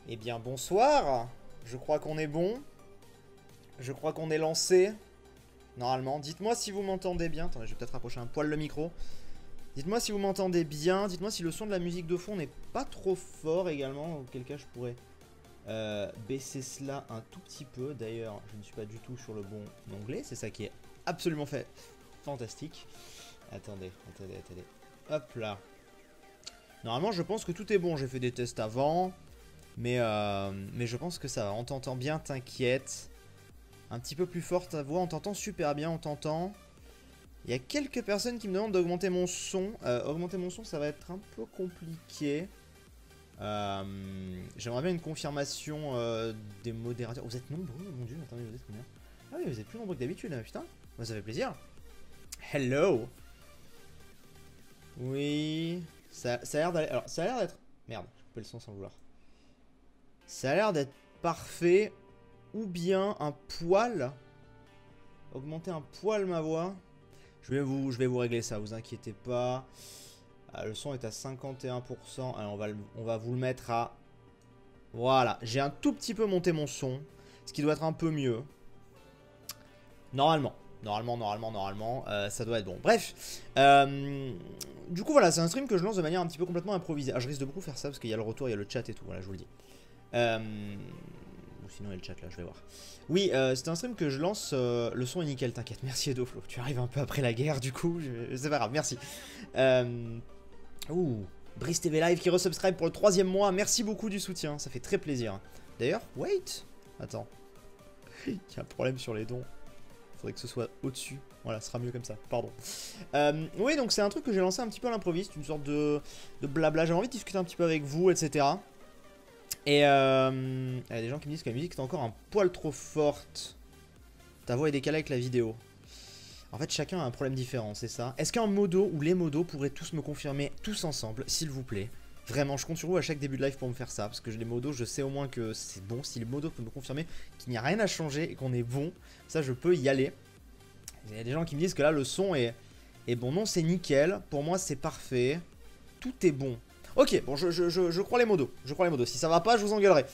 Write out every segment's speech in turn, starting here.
Eh bien bonsoir. Je crois qu'on est bon. Je crois qu'on est lancé. Normalement. Dites-moi si vous m'entendez bien. Attendez, je vais peut-être rapprocher un poil le micro. Dites-moi si vous m'entendez bien. Dites-moi si le son de la musique de fond n'est pas trop fort également. Auquel cas je pourrais baisser cela un tout petit peu. D'ailleurs, je ne suis pas du tout sur le bon onglet. C'est ça qui est absolument fait. Fantastique. Attendez. Hop là. Normalement, je pense que tout est bon. J'ai fait des tests avant. Mais je pense que ça va. On t'entend bien, t'inquiète. Un petit peu plus fort ta voix. On t'entend super bien, on t'entend. Il y a quelques personnes qui me demandent d'augmenter mon son. Augmenter mon son, ça va être un peu compliqué. J'aimerais bien une confirmation des modérateurs. Vous êtes nombreux, mon dieu. Attendez, vous êtes combien? Ah oui, vous êtes plus nombreux que d'habitude, hein, putain. Moi, ça fait plaisir. Hello. Oui. Ça a l'air d'aller. Alors, ça a l'air d'être. Merde, j'ai coupé le son sans vouloir. Ça a l'air d'être parfait. Ou bien un poil. Augmenter un poil ma voix. Je vais vous régler ça, vous inquiétez pas. Le son est à 51%. Alors on va vous le mettre à... Voilà, j'ai un tout petit peu monté mon son. Ce qui doit être un peu mieux. Normalement, ça doit être bon. Bref, du coup voilà, c'est un stream que je lance de manière un petit peu complètement improvisée. Ah, je risque de beaucoup faire ça parce qu'il y a le retour, il y a le chat et tout, voilà, je vous le dis. Ou sinon il y a le chat là, je vais voir. Oui, c'est un stream que je lance, le son est nickel, t'inquiète. Merci Edoflo, tu arrives un peu après la guerre du coup, c'est pas grave, merci. Ouh, Brice TV Live qui resubscribe pour le 3e mois, merci beaucoup du soutien, ça fait très plaisir. D'ailleurs, wait, attends, il y a un problème sur les dons. Faudrait que ce soit au-dessus. Voilà, ce sera mieux comme ça, pardon. Oui, donc c'est un truc que j'ai lancé un petit peu à l'improviste, une sorte de blabla. J'avais envie de discuter un petit peu avec vous, etc. Et il y a des gens qui me disent que la musique est encore un poil trop forte. Ta voix est décalée avec la vidéo. En fait, chacun a un problème différent, c'est ça. Est-ce qu'un modo ou les modos pourraient tous me confirmer, tous ensemble, s'il vous plaît? Vraiment, je compte sur vous à chaque début de live pour me faire ça. Parce que les modos, je sais au moins que c'est bon. Si les modos peuvent me confirmer qu'il n'y a rien à changer et qu'on est bon, ça, je peux y aller. Il y a des gens qui me disent que là, le son est bon. Non, c'est nickel. Pour moi, c'est parfait. Tout est bon. Ok, bon, je crois les modos. Je crois les modos. Si ça va pas, je vous engueulerai.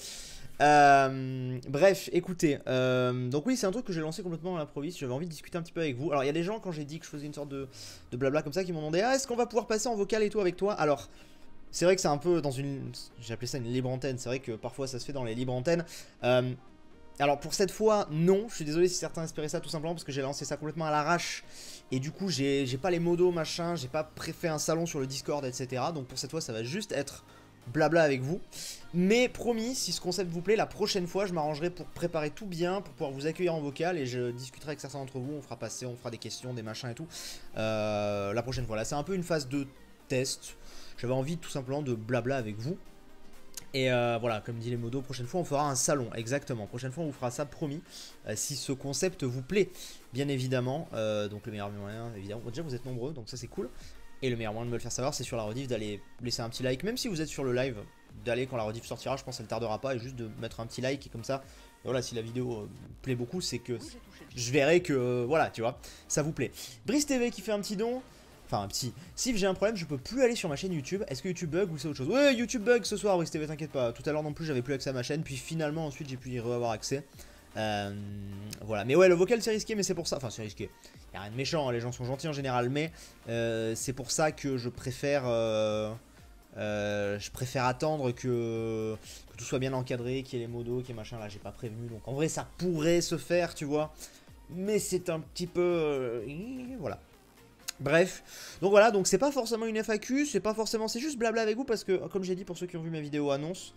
Bref, écoutez. Donc oui, c'est un truc que j'ai lancé complètement à l'improviste. J'avais envie de discuter un petit peu avec vous. Alors, il y a des gens, quand j'ai dit que je faisais une sorte de blabla comme ça, qui m'ont demandé: ah, est-ce qu'on va pouvoir passer en vocal et tout avec toi? Alors... C'est vrai que c'est un peu dans une... J'ai appelé ça une libre antenne. C'est vrai que parfois ça se fait dans les libres antennes. Alors pour cette fois, non. Je suis désolé si certains espéraient ça, tout simplement parce que j'ai lancé ça complètement à l'arrache. Et du coup, j'ai pas les modos, machin. J'ai pas préfet un salon sur le Discord, etc. Donc pour cette fois, ça va juste être blabla avec vous. Mais promis, si ce concept vous plaît, la prochaine fois, je m'arrangerai pour préparer tout bien, pour pouvoir vous accueillir en vocal. Et je discuterai avec certains d'entre vous. On fera passer, on fera des questions, des machins et tout. La prochaine fois. Là, c'est un peu une phase de test. J'avais envie tout simplement de blabla avec vous. Et voilà, comme dit les modos, prochaine fois on fera un salon, exactement. Prochaine fois on vous fera ça, promis, si ce concept vous plaît, bien évidemment. Donc le meilleur moyen, évidemment, déjà vous êtes nombreux, donc ça c'est cool. Et le meilleur moyen de me le faire savoir, c'est sur la rediff, d'aller laisser un petit like, même si vous êtes sur le live, d'aller quand la rediff sortira, je pense qu'elle ne tardera pas, et juste de mettre un petit like, et comme ça, voilà, si la vidéo plaît beaucoup, c'est que je verrai que, voilà, tu vois, ça vous plaît. Brice TV qui fait un petit don. Enfin, un petit. Si j'ai un problème, je peux plus aller sur ma chaîne YouTube. Est-ce que YouTube bug ou c'est autre chose? Ouais, YouTube bug ce soir, oui, TV, t'inquiète pas. Tout à l'heure non plus, j'avais plus accès à ma chaîne. Puis finalement, ensuite, j'ai pu y avoir accès. Voilà. Mais ouais, le vocal, c'est risqué, mais c'est pour ça. Enfin, c'est risqué. Y a rien de méchant, hein, les gens sont gentils en général. Mais c'est pour ça que je préfère attendre que tout soit bien encadré, qu'il y ait les modos, qu'il y ait machin. Là, j'ai pas prévenu. Donc en vrai, ça pourrait se faire, tu vois. Mais c'est un petit peu. Voilà. Bref, donc voilà, donc c'est pas forcément une FAQ, c'est pas forcément, c'est juste blabla avec vous parce que, comme j'ai dit pour ceux qui ont vu ma vidéo annonce,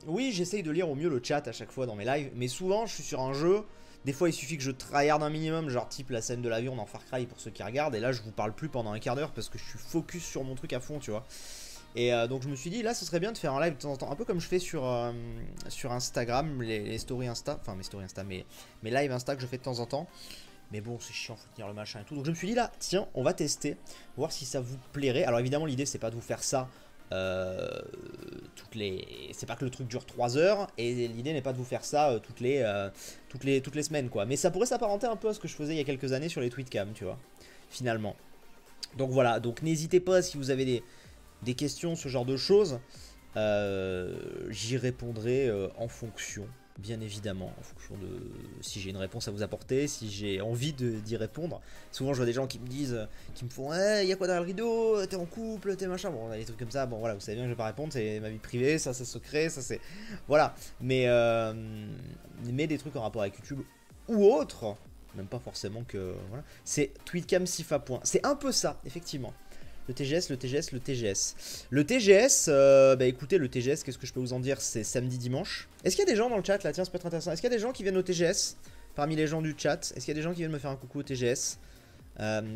oui, j'essaye de lire au mieux le chat à chaque fois dans mes lives, mais souvent je suis sur un jeu, des fois il suffit que je tryhard un minimum, genre type la scène de l'avion dans Far Cry pour ceux qui regardent, et là je vous parle plus pendant un quart d'heure parce que je suis focus sur mon truc à fond, tu vois. Et donc je me suis dit, là ce serait bien de faire un live de temps en temps, un peu comme je fais sur Instagram, les stories Insta, enfin mes stories Insta, mes lives Insta que je fais de temps en temps. Mais bon, c'est chiant, faut tenir le machin et tout. Donc je me suis dit là, tiens, on va tester, voir si ça vous plairait. Alors évidemment, l'idée, c'est pas de vous faire ça toutes les... C'est pas que le truc dure 3 heures. Et l'idée n'est pas de vous faire ça toutes les semaines, quoi. Mais ça pourrait s'apparenter un peu à ce que je faisais il y a quelques années sur les tweetcam, tu vois, finalement. Donc voilà, donc n'hésitez pas si vous avez des questions, ce genre de choses. j'y répondrai en fonction, bien évidemment, en fonction de si j'ai une réponse à vous apporter, si j'ai envie d'y répondre. Souvent je vois des gens qui me disent, qui me font hey, y a quoi derrière le rideau, t'es en couple, t'es machin, bon on a des trucs comme ça, bon voilà, vous savez bien que je vais pas répondre, c'est ma vie privée, ça c'est secret, ça c'est... Voilà, mais des trucs en rapport avec YouTube ou autre, même pas forcément que... Voilà, c'est Tweetcam Sifa. C'est un peu ça, effectivement. Le TGS, le TGS, le TGS. Le TGS, bah écoutez, le TGS, qu'est-ce que je peux vous en dire? C'est samedi, dimanche. Est-ce qu'il y a des gens dans le chat là? Tiens, ça peut être intéressant. Est-ce qu'il y a des gens qui viennent au TGS? Parmi les gens du chat, est-ce qu'il y a des gens qui viennent me faire un coucou au TGS?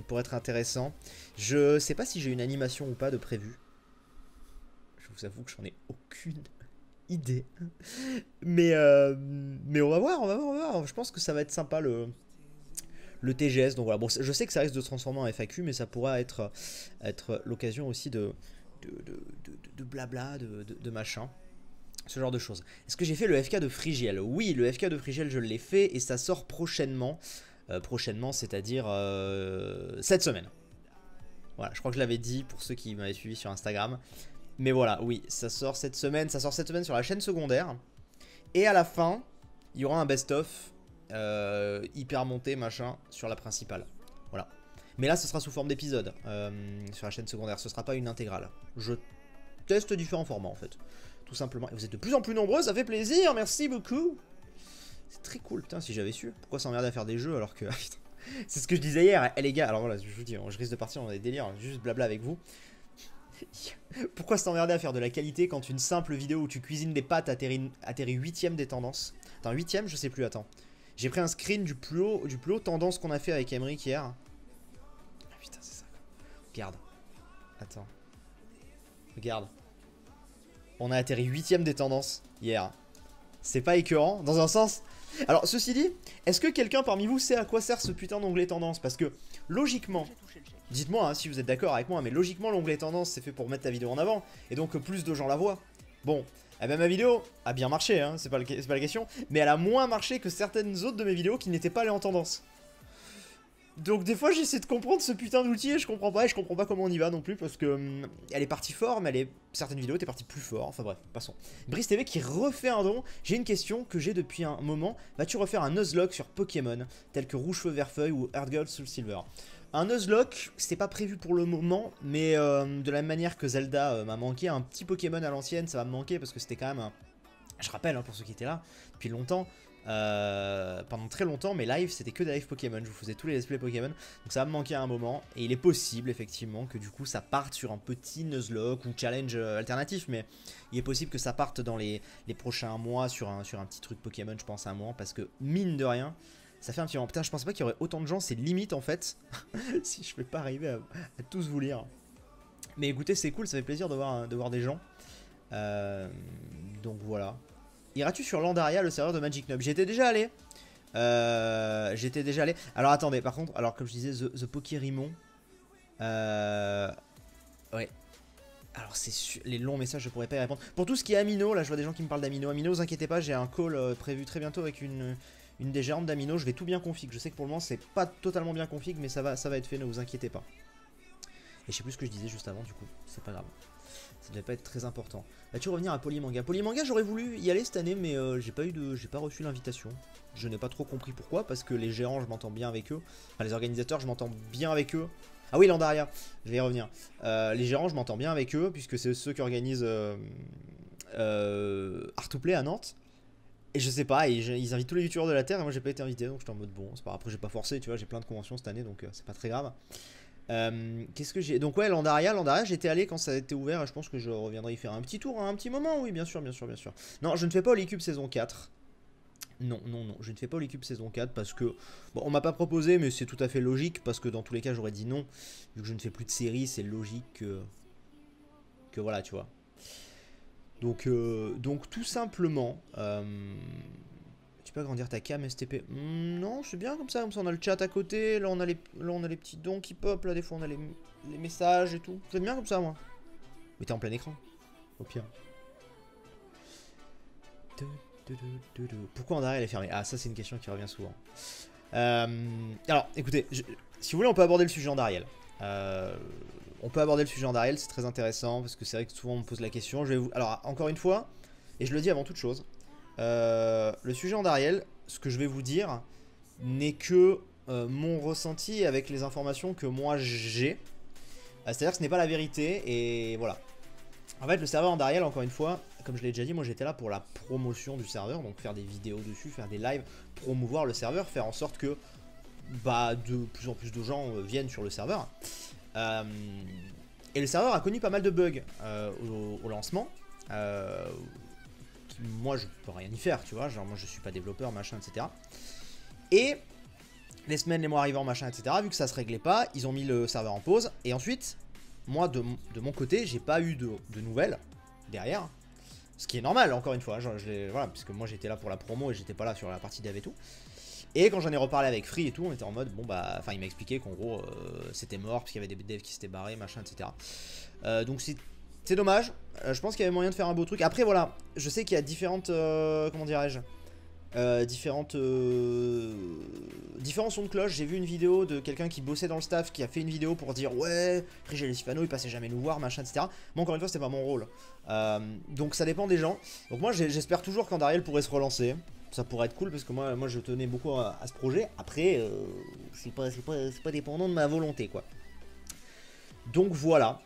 Pour être intéressant. Je sais pas si j'ai une animation ou pas de prévu. Je vous avoue que j'en ai aucune idée. Mais on va voir, on va voir, on va voir. Je pense que ça va être sympa le TGS, donc voilà, bon, je sais que ça risque de se transformer en FAQ, mais ça pourra être l'occasion aussi de blabla, de machin, ce genre de choses. Est-ce que j'ai fait le FK de Frigiel? Oui, le FK de Frigiel, je l'ai fait, et ça sort prochainement, c'est-à-dire cette semaine. Voilà, je crois que je l'avais dit pour ceux qui m'avaient suivi sur Instagram. Mais voilà, oui, ça sort cette semaine sur la chaîne secondaire, et à la fin, il y aura un best-of, hyper monté machin sur la principale, voilà. Mais là ce sera sous forme d'épisode sur la chaîne secondaire, ce sera pas une intégrale. Je teste différents formats en fait, tout simplement. Et vous êtes de plus en plus nombreux, ça fait plaisir, merci beaucoup. C'est très cool, putain, si j'avais su. Pourquoi s'emmerder à faire des jeux alors que... C'est ce que je disais hier, les gars, alors voilà, je vous dis, je risque de partir dans des délires, juste blabla avec vous. Pourquoi s'emmerder à faire de la qualité quand une simple vidéo où tu cuisines des pâtes atterrit 8ème des tendances? Attends, 8ème, je sais plus, attends. J'ai pris un screen du plus haut tendance qu'on a fait avec Emric hier. Ah putain, c'est ça. Regarde. Attends. Regarde. On a atterri 8ème des tendances hier. C'est pas écœurant, dans un sens. Alors, ceci dit, est-ce que quelqu'un parmi vous sait à quoi sert ce putain d'onglet tendance? Parce que, logiquement, dites-moi hein, si vous êtes d'accord avec moi, mais logiquement, l'onglet tendance, c'est fait pour mettre ta vidéo en avant. Et donc, que plus de gens la voient. Bon. Eh ben ma vidéo a bien marché, hein, c'est pas la question, mais elle a moins marché que certaines autres de mes vidéos qui n'étaient pas allées en tendance. Donc des fois j'essaie de comprendre ce putain d'outil et je comprends pas comment on y va non plus parce que elle est partie fort, mais certaines vidéos étaient parties plus fort, enfin bref, passons. Brice TV qui refait un don, j'ai une question que j'ai depuis un moment, vas-tu refaire un Nuzlocke sur Pokémon, tel que Rouge Feu Vert Feuille ou Heart Gold Soul Silver? Un Nuzlocke, c'est pas prévu pour le moment, mais de la même manière que Zelda m'a manqué, un petit Pokémon à l'ancienne, ça va me manquer parce que c'était quand même, je rappelle hein, pour ceux qui étaient là, depuis longtemps, pendant très longtemps, mes lives c'était que des lives Pokémon, je vous faisais tous les displays Pokémon, donc ça va me manquer à un moment, et il est possible effectivement que du coup ça parte sur un petit Nuzlocke ou challenge alternatif, mais il est possible que ça parte dans les prochains mois sur un petit truc Pokémon, je pense à un moment, parce que mine de rien, ça fait un petit moment. Putain, je pense pas qu'il y aurait autant de gens, c'est limite en fait, si je vais pas arriver à tous vous lire. Mais écoutez, c'est cool, ça fait plaisir de voir des gens. Donc voilà. Iras-tu sur Landaria, le serveur de Magic Nub? J'étais déjà allé. Alors attendez, par contre, alors comme je disais, The Pokérimon. Ouais. Alors c'est les longs messages, je pourrais pas y répondre. Pour tout ce qui est Amino, là je vois des gens qui me parlent d'Amino. Amino, vous inquiétez pas, j'ai un call prévu très bientôt avec une des gérantes d'Amino. Je vais tout bien config. Je sais que pour le moment c'est pas totalement bien config, mais ça va être fait, ne vous inquiétez pas. Et je sais plus ce que je disais juste avant, du coup, c'est pas grave. Ça devait pas être très important. Vas-tu revenir à Polymanga? Polymanga, j'aurais voulu y aller cette année, mais j'ai pas reçu l'invitation. Je n'ai pas trop compris pourquoi, parce que les gérants, je m'entends bien avec eux. Enfin, les organisateurs, je m'entends bien avec eux. Ah oui, Landaria, je vais y revenir. Les gérants, je m'entends bien avec eux, puisque c'est ceux qui organisent Art2Play à Nantes. Et je sais pas, ils invitent tous les youtubeurs de la Terre, et moi j'ai pas été invité, donc j'étais en mode bon, c'est pas grave. Après j'ai pas forcé, tu vois, j'ai plein de conventions cette année, donc c'est pas très grave. Qu'est-ce que j'ai... Donc ouais, Landaria, j'étais allé quand ça a été ouvert, et je pense que je reviendrai y faire un petit tour, hein, un petit moment, oui, bien sûr. Non, je ne fais pas Holycube saison 4. Non, je ne fais pas Holycube saison 4 parce que... Bon, on m'a pas proposé, mais c'est tout à fait logique, parce que dans tous les cas, j'aurais dit non. Vu que je ne fais plus de série, c'est logique que voilà, tu vois. Donc tout simplement... Tu peux agrandir ta cam STP? Non, c'est bien comme ça on a le chat à côté, là on a les petits dons qui pop, là des fois on a les messages et tout. J'aime bien comme ça moi. Mais t'es en plein écran, au pire. Pourquoi Andaria elle est fermée? Ah ça c'est une question qui revient souvent. Alors écoutez, si vous voulez on peut aborder le sujet Andariel. on peut aborder le sujet Andariel, c'est très intéressant parce que c'est vrai que souvent on me pose la question. Alors encore une fois, et je le dis avant toute chose, le sujet Andariel, ce que je vais vous dire n'est que mon ressenti avec les informations que moi j'ai. C'est-à-dire que ce n'est pas la vérité et voilà. En fait, le serveur Andariel, encore une fois, comme je l'ai déjà dit, moi j'étais là pour la promotion du serveur, donc faire des vidéos dessus, faire des lives, promouvoir le serveur, faire en sorte que de plus en plus de gens viennent sur le serveur. Et le serveur a connu pas mal de bugs au lancement. Moi je peux rien y faire, tu vois, genre moi je suis pas développeur, machin, etc. Et les semaines, les mois arrivant, machin, etc., vu que ça se réglait pas, ils ont mis le serveur en pause. Et ensuite, moi de mon côté, j'ai pas eu de nouvelles derrière. Ce qui est normal, encore une fois, genre, voilà, puisque moi j'étais là pour la promo et j'étais pas là sur la partie dev et tout. Et quand j'en ai reparlé avec Free et tout, on était en mode, bon bah, enfin il m'a expliqué qu'en gros c'était mort, parce qu'il y avait des devs qui s'étaient barrés, machin, etc. Donc c'est dommage, je pense qu'il y avait moyen de faire un beau truc. Après voilà, je sais qu'il y a différentes, comment dirais-je, différents sons de cloche. J'ai vu une vidéo de quelqu'un qui bossait dans le staff qui a fait une vidéo pour dire ouais, Rigel et Sifano ils passaient jamais nous voir, machin, etc. Moi encore une fois c'était pas mon rôle. Donc ça dépend des gens. Donc moi j'espère toujours qu'Andariel pourrait se relancer. Ça pourrait être cool parce que moi je tenais beaucoup à ce projet. Après c'est pas dépendant de ma volonté quoi. Donc voilà.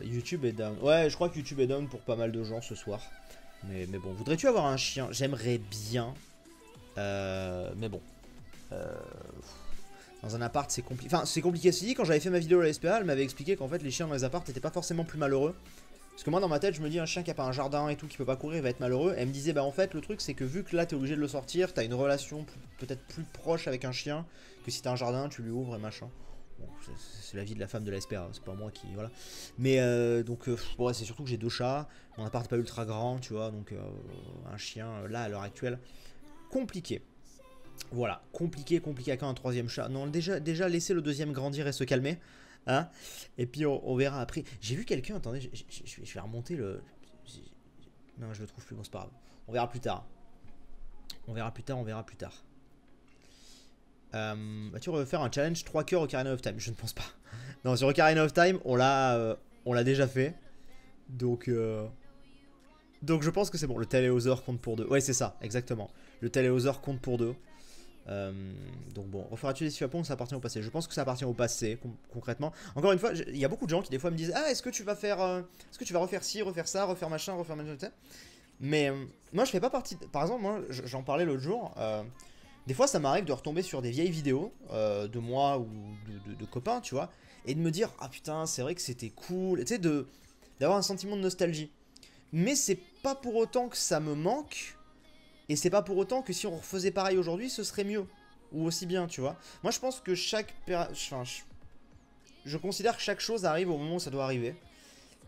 YouTube est down. Ouais, je crois que YouTube est down pour pas mal de gens ce soir. Mais bon, voudrais-tu avoir un chien? J'aimerais bien. Mais bon. Dans un appart, c'est compliqué. Enfin, c'est compliqué. Si, quand j'avais fait ma vidéo à la SPA, elle m'avait expliqué qu'en fait, les chiens dans les apparts n'étaient pas forcément plus malheureux. Parce que moi, dans ma tête, je me dis, un chien qui a pas un jardin et tout, qui peut pas courir, il va être malheureux. Elle me disait, bah en fait, le truc, c'est que vu que là, t'es obligé de le sortir, t'as une relation peut-être plus proche avec un chien que si t'as un jardin, tu lui ouvres et machin. Bon, c'est la vie de la femme de la SPA, c'est pas moi qui. Voilà. Mais donc, bon, c'est surtout que j'ai 2 chats. Mon appart n'est pas ultra grand, tu vois. Donc, un chien, là, à l'heure actuelle, compliqué. Voilà, compliqué à quand un 3e chat. Non, déjà laisser le 2e grandir et se calmer. Hein, et puis on verra après. J'ai vu quelqu'un, attendez, je vais remonter le. Non, je le trouve plus, bon, c'est pas grave. On verra plus tard. On verra plus tard. Tu refaire un challenge 3 cœurs au Ocarina of Time? Je ne pense pas. Non, sur Ocarina of Time, on l'a déjà fait. Donc je pense que c'est bon. Le Téléoseur compte pour 2. Ouais, c'est ça, exactement. Le Téléoseur compte pour 2. Donc bon, referas-tu des Sifapon? Ça appartient au passé. Je pense que ça appartient au passé, concrètement. Encore une fois, il y a beaucoup de gens qui des fois me disent ah, est-ce que tu vas faire, est-ce que tu vas refaire ci, refaire ça, refaire machin, refaire machin, etc. Mais moi je fais pas partie. Par exemple, moi j'en parlais l'autre jour. Des fois ça m'arrive de retomber sur des vieilles vidéos de moi ou de copains, tu vois, et de me dire ah putain, c'est vrai que c'était cool, tu sais, d'avoir un sentiment de nostalgie. Mais c'est pas pour autant que ça me manque. Et c'est pas pour autant que si on refaisait pareil aujourd'hui, ce serait mieux. Ou aussi bien, tu vois. Moi, je pense que je considère que chaque chose arrive au moment où ça doit arriver.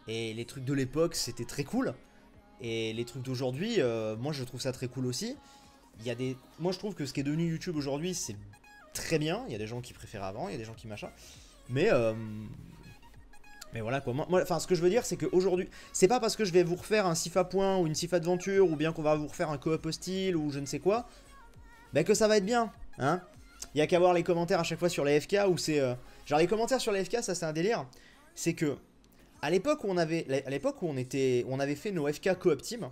Et les trucs de l'époque, c'était très cool. Et les trucs d'aujourd'hui, moi, je trouve ça très cool aussi. Moi, je trouve que ce qui est devenu YouTube aujourd'hui, c'est très bien. Il y a des gens qui préfèrent avant, il y a des gens qui machin. Mais voilà quoi, enfin ce que je veux dire c'est qu'aujourd'hui, c'est pas parce que je vais vous refaire un Sifa point ou une Sifa Adventure ou bien qu'on va vous refaire un coop hostile ou je ne sais quoi, bah que ça va être bien, hein. Il y a qu'à voir les commentaires à chaque fois sur les FK où c'est... genre les commentaires sur les FK, ça c'est un délire, c'est que à l'époque où on avait fait nos FK coop team,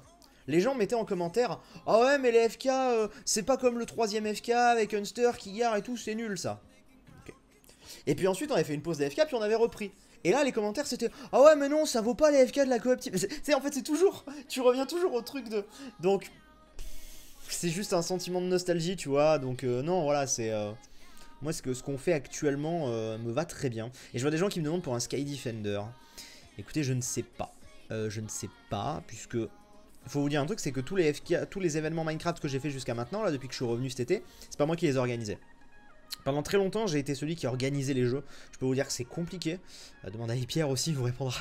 les gens mettaient en commentaire « Ah ouais mais les FK, c'est pas comme le 3ème FK avec Hunster qui gare et tout, c'est nul ça. Okay. » Et puis ensuite on avait fait une pause des FK puis on avait repris. Et là les commentaires c'était ah ouais mais non ça vaut pas les FK de la coop team. En fait c'est toujours, tu reviens toujours au truc de. Donc c'est juste un sentiment de nostalgie tu vois. Donc non voilà c'est moi ce qu'on fait actuellement me va très bien. Et je vois des gens qui me demandent pour un Sky Defender. Écoutez je ne sais pas puisque faut vous dire un truc, c'est que tous les FK, tous les événements Minecraft que j'ai fait jusqu'à maintenant là depuis que je suis revenu cet été, c'est pas moi qui les ai organisés. Pendant très longtemps, j'ai été celui qui organisait les jeux. Je peux vous dire que c'est compliqué. Demandez à Pierre aussi, il vous répondra.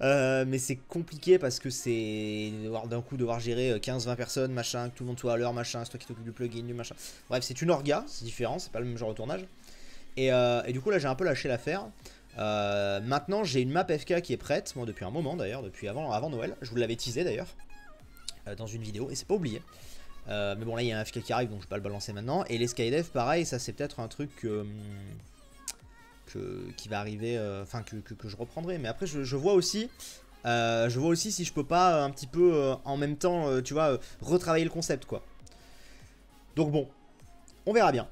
Mais c'est compliqué parce que c'est d'un coup devoir gérer 15-20 personnes, machin, que tout le monde soit à l'heure, machin, c'est toi qui t'occupes du plugin, du machin. Bref, c'est une orga, c'est différent, c'est pas le même genre de tournage. Et du coup, là, j'ai un peu lâché l'affaire. Maintenant, j'ai une map FK qui est prête, moi depuis un moment d'ailleurs, depuis avant Noël. Je vous l'avais teasé d'ailleurs dans une vidéo et c'est pas oublié. Mais bon là il y a un FK qui arrive donc je vais pas le balancer maintenant. Et les Skydev pareil, ça c'est peut-être un truc qui va arriver, enfin que je reprendrai. Mais après je vois aussi si je peux pas un petit peu en même temps, tu vois, retravailler le concept quoi. Donc bon, on verra bien.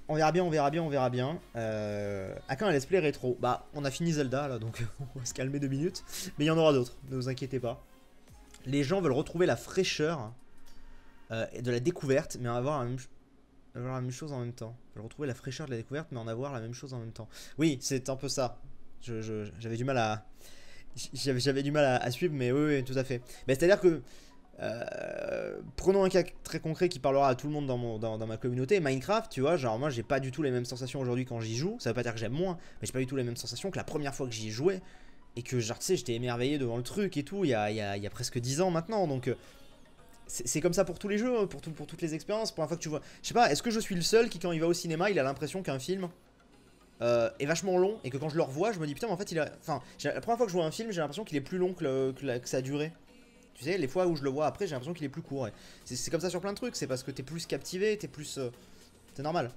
On verra bien, on verra bien, on verra bien. À quand un let's play rétro? Bah, on a fini Zelda là, donc on va se calmer 2 minutes. Mais il y en aura d'autres, ne vous inquiétez pas. Les gens veulent retrouver la fraîcheur de la découverte, mais avoir la même chose en même temps. Ils veulent retrouver la fraîcheur de la découverte, mais en avoir la même chose en même temps. Oui, c'est un peu ça. J'avais du mal à... J'avais du mal à suivre, mais oui, oui, tout à fait. Mais c'est-à-dire que... prenons un cas très concret qui parlera à tout le monde dans ma communauté. Minecraft, tu vois, genre moi j'ai pas du tout les mêmes sensations aujourd'hui quand j'y joue. Ça veut pas dire que j'aime moins, mais j'ai pas du tout les mêmes sensations que la première fois que j'y ai joué. Et que genre tu sais j'étais émerveillé devant le truc et tout il y a presque 10 ans maintenant. Donc c'est comme ça pour tous les jeux, pour toutes les expériences. Pour la fois que tu vois, je sais pas, est-ce que je suis le seul qui quand il va au cinéma il a l'impression qu'un film est vachement long et que quand je le revois je me dis putain mais en fait la première fois que je vois un film j'ai l'impression qu'il est plus long que sa durée. Tu sais, les fois où je le vois après, j'ai l'impression qu'il est plus court. C'est comme ça sur plein de trucs. C'est parce que t'es plus captivé, t'es plus... c'est normal.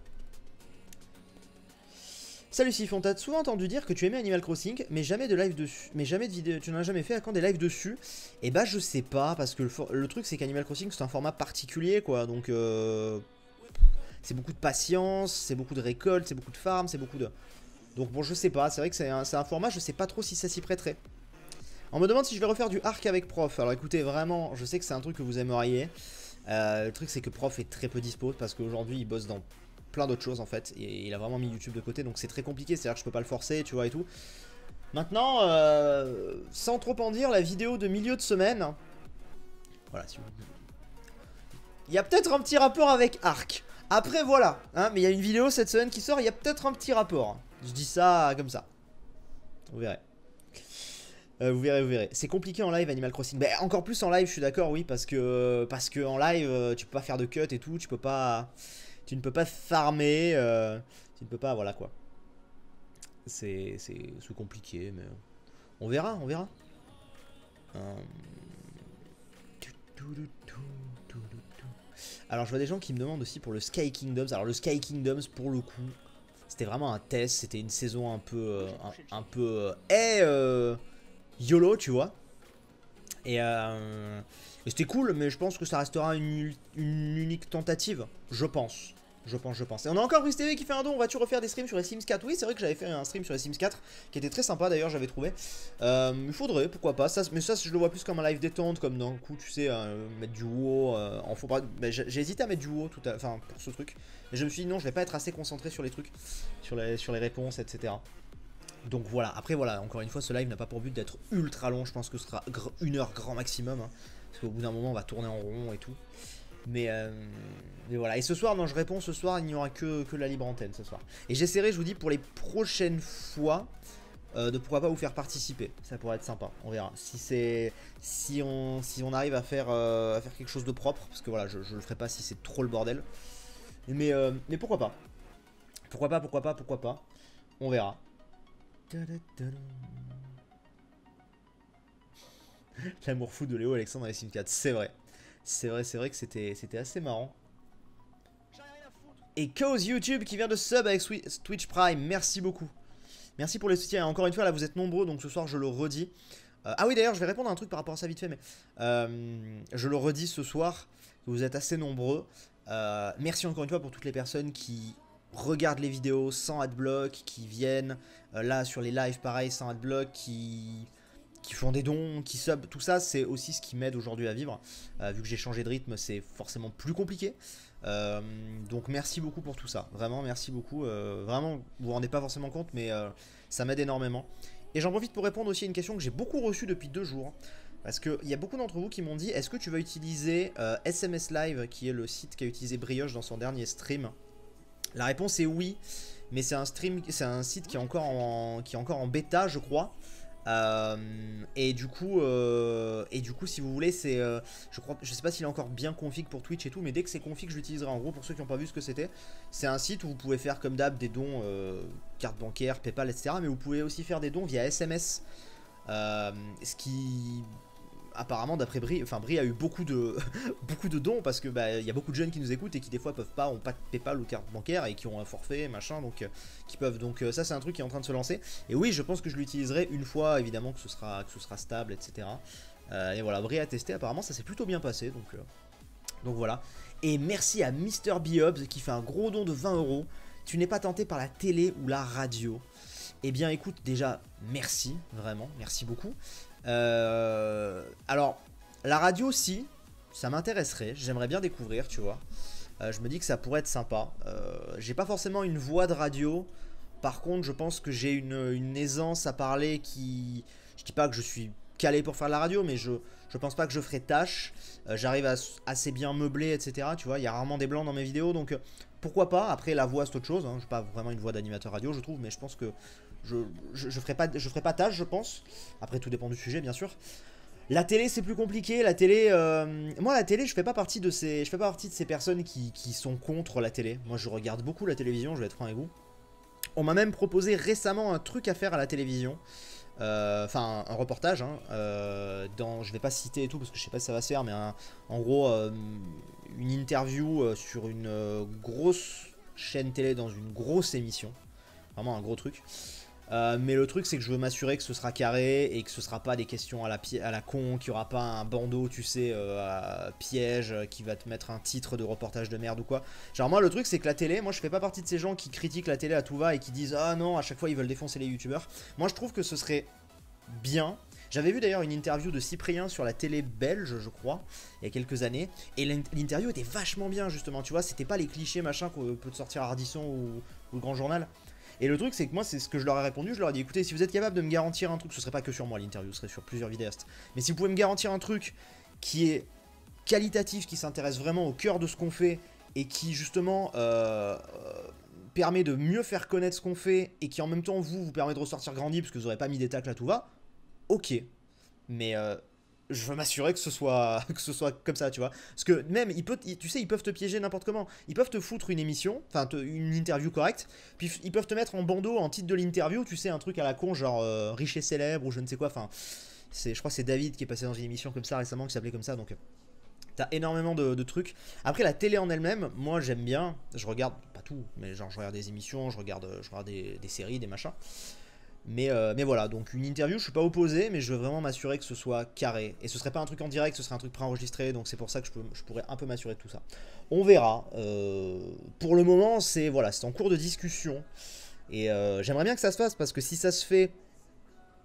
Salut Sifon, t'as souvent entendu dire que tu aimais Animal Crossing, mais jamais de live dessus. Mais jamais de vidéo. Tu n'en as jamais fait à quand des lives dessus? Et bah je sais pas, parce que le truc c'est qu'Animal Crossing c'est un format particulier quoi. Donc c'est beaucoup de patience, c'est beaucoup de récolte, c'est beaucoup de farm, c'est beaucoup de... Donc bon je sais pas, c'est vrai que c'est un format, je sais pas trop si ça s'y prêterait. On me demande si je vais refaire du arc avec Prof. Alors écoutez, vraiment, je sais que c'est un truc que vous aimeriez. Le truc c'est que Prof est très peu dispo parce qu'aujourd'hui il bosse dans plein d'autres choses en fait. Et il a vraiment mis YouTube de côté donc c'est très compliqué, c'est-à-dire que je peux pas le forcer, tu vois et tout. Maintenant, sans trop en dire, la vidéo de milieu de semaine. Voilà, si vous... Il y a peut-être un petit rapport avec arc. Après voilà, hein, mais il y a une vidéo cette semaine qui sort, il y a peut-être un petit rapport. Je dis ça comme ça. Vous verrez. Vous verrez, vous verrez. C'est compliqué en live Animal Crossing. Bah, encore plus en live, je suis d'accord, oui, parce que en live, tu peux pas faire de cut et tout, tu ne peux pas farmer, tu ne peux pas, voilà quoi. C'est compliqué, mais on verra, on verra. Alors je vois des gens qui me demandent aussi pour le Sky Kingdoms. Alors le Sky Kingdoms, pour le coup, c'était vraiment un test, c'était une saison un peu, YOLO, tu vois. Et c'était cool, mais je pense que ça restera une unique tentative. Je pense. Et on a encore Brice TV qui fait un don. Vas-tu refaire des streams sur les Sims 4? Oui, c'est vrai que j'avais fait un stream sur les Sims 4 qui était très sympa d'ailleurs, j'avais trouvé. Il faudrait, pourquoi pas. Mais ça, je le vois plus comme un live détente, comme d'un coup, tu sais, mettre du WoW. J'ai hésité à mettre du WoW pour ce truc. Mais je me suis dit non, je vais pas être assez concentré sur les trucs, sur les réponses, etc. Donc voilà, après voilà, encore une fois ce live n'a pas pour but d'être ultra long, je pense que ce sera 1 heure grand maximum, hein, parce qu'au bout d'un moment on va tourner en rond et tout. Mais voilà, et ce soir, non je réponds, ce soir il n'y aura que la libre antenne ce soir. Et j'essaierai, je vous dis, pour les prochaines fois, de pourquoi pas vous faire participer, ça pourrait être sympa, on verra. Si on arrive à faire quelque chose de propre, parce que voilà, je le ferai pas si c'est trop le bordel. Mais pourquoi pas. Pourquoi pas, on verra. L'amour fou de Léo Alexandre et Sim 4, c'est vrai que c'était assez marrant. Et Cause YouTube qui vient de sub avec Twitch Prime, merci beaucoup. Merci pour les soutiens, encore une fois là vous êtes nombreux donc ce soir je le redis. Ah oui d'ailleurs je vais répondre à un truc par rapport à ça vite fait, mais je le redis ce soir, vous êtes assez nombreux. Merci encore une fois pour toutes les personnes qui regardent les vidéos sans adblock, qui viennent là sur les lives pareil sans adblock, qui font des dons, qui sub, tout ça c'est aussi ce qui m'aide aujourd'hui à vivre. Vu que j'ai changé de rythme c'est forcément plus compliqué. Donc merci beaucoup pour tout ça, vraiment merci beaucoup. Vraiment vous vous rendez pas forcément compte mais ça m'aide énormément. Et j'en profite pour répondre aussi à une question que j'ai beaucoup reçue depuis 2 jours. Parce qu'il y a beaucoup d'entre vous qui m'ont dit est-ce que tu vas utiliser SMS Live, qui est le site qu'a utilisé Brioche dans son dernier stream. La réponse est oui, mais c'est un site qui est encore en bêta, je crois. Et du coup, si vous voulez, je sais pas s'il est encore bien config pour Twitch et tout, mais dès que c'est config, je l'utiliserai. En gros, pour ceux qui n'ont pas vu ce que c'était, c'est un site où vous pouvez faire comme d'hab des dons, carte bancaire, PayPal, etc. Mais vous pouvez aussi faire des dons via SMS, ce qui apparemment d'après Brie, enfin Brie a eu beaucoup de beaucoup de dons parce que bah il y a beaucoup de jeunes qui nous écoutent et qui des fois peuvent pas, ont pas de PayPal ou carte bancaire et qui ont un forfait machin, donc qui peuvent. Donc ça c'est un truc qui est en train de se lancer. Et oui, je pense que je l'utiliserai une fois évidemment que ce sera stable, etc. Et voilà, Brie a testé, apparemment ça s'est plutôt bien passé, donc voilà. Et merci à Mr. Biobbs qui fait un gros don de 20 euros. Tu n'es pas tenté par la télé ou la radio? Eh bien écoute, déjà merci, vraiment, merci beaucoup. Alors, la radio si, ça m'intéresserait, j'aimerais bien découvrir, tu vois. Je me dis que ça pourrait être sympa. J'ai pas forcément une voix de radio, par contre je pense que j'ai une aisance à parler qui... Je dis pas que je suis calé pour faire de la radio, mais je pense pas que je ferai tâche. J'arrive à assez bien meubler, etc. Tu vois, il y a rarement des blancs dans mes vidéos, donc pourquoi pas. Après la voix c'est autre chose, hein. Je n'ai pas vraiment une voix d'animateur radio je trouve, mais je pense que je ferai pas tâche je pense. Après tout dépend du sujet bien sûr. La télé c'est plus compliqué, la télé, moi la télé je fais pas partie de ces personnes qui sont contre la télé. Moi je regarde beaucoup la télévision, je vais être franc avec vous. On m'a même proposé récemment un truc à faire à la télévision. Enfin un reportage hein, je vais pas citer et tout parce que je sais pas si ça va se faire, mais en gros une interview sur une grosse chaîne télé dans une grosse émission, vraiment un gros truc. Mais le truc c'est que je veux m'assurer que ce sera carré et que ce sera pas des questions à la con, qu'il y aura pas un bandeau tu sais piège qui va te mettre un titre de reportage de merde ou quoi. Genre moi le truc c'est que la télé, moi je fais pas partie de ces gens qui critiquent la télé à tout va et qui disent ah non à chaque fois ils veulent défoncer les youtubeurs. Moi je trouve que ce serait bien. J'avais vu d'ailleurs une interview de Cyprien sur la télé belge je crois il y a quelques années et l'interview était vachement bien justement, tu vois, c'était pas les clichés machin qu'on peut te sortir à Ardisson ou le Grand Journal. Et le truc c'est que moi c'est ce que je leur ai répondu, je leur ai dit écoutez si vous êtes capable de me garantir un truc, ce serait pas que sur moi l'interview, ce serait sur plusieurs vidéastes, mais si vous pouvez me garantir un truc qui est qualitatif, qui s'intéresse vraiment au cœur de ce qu'on fait et qui justement permet de mieux faire connaître ce qu'on fait et qui en même temps vous permet de ressortir grandi parce que vous aurez pas mis des tacles à tout va, ok, mais je veux m'assurer que ce soit comme ça, tu vois. Parce que même, tu sais, ils peuvent te piéger n'importe comment. Ils peuvent te foutre une émission, enfin une interview correcte, puis ils peuvent te mettre en bandeau, en titre de l'interview, tu sais, un truc à la con, genre riche et célèbre ou je ne sais quoi. Enfin, je crois que c'est David qui est passé dans une émission comme ça récemment qui s'appelait comme ça, donc t'as énormément de trucs. Après, la télé en elle-même, moi j'aime bien, je regarde, pas tout, mais genre je regarde des émissions, je regarde des séries, des machins. Mais voilà, donc une interview, je suis pas opposé, mais je veux vraiment m'assurer que ce soit carré. Et ce serait pas un truc en direct, ce serait un truc préenregistré, donc c'est pour ça que je pourrais un peu m'assurer de tout ça. On verra. Pour le moment, c'est en cours de discussion. Et j'aimerais bien que ça se fasse, parce que si ça se fait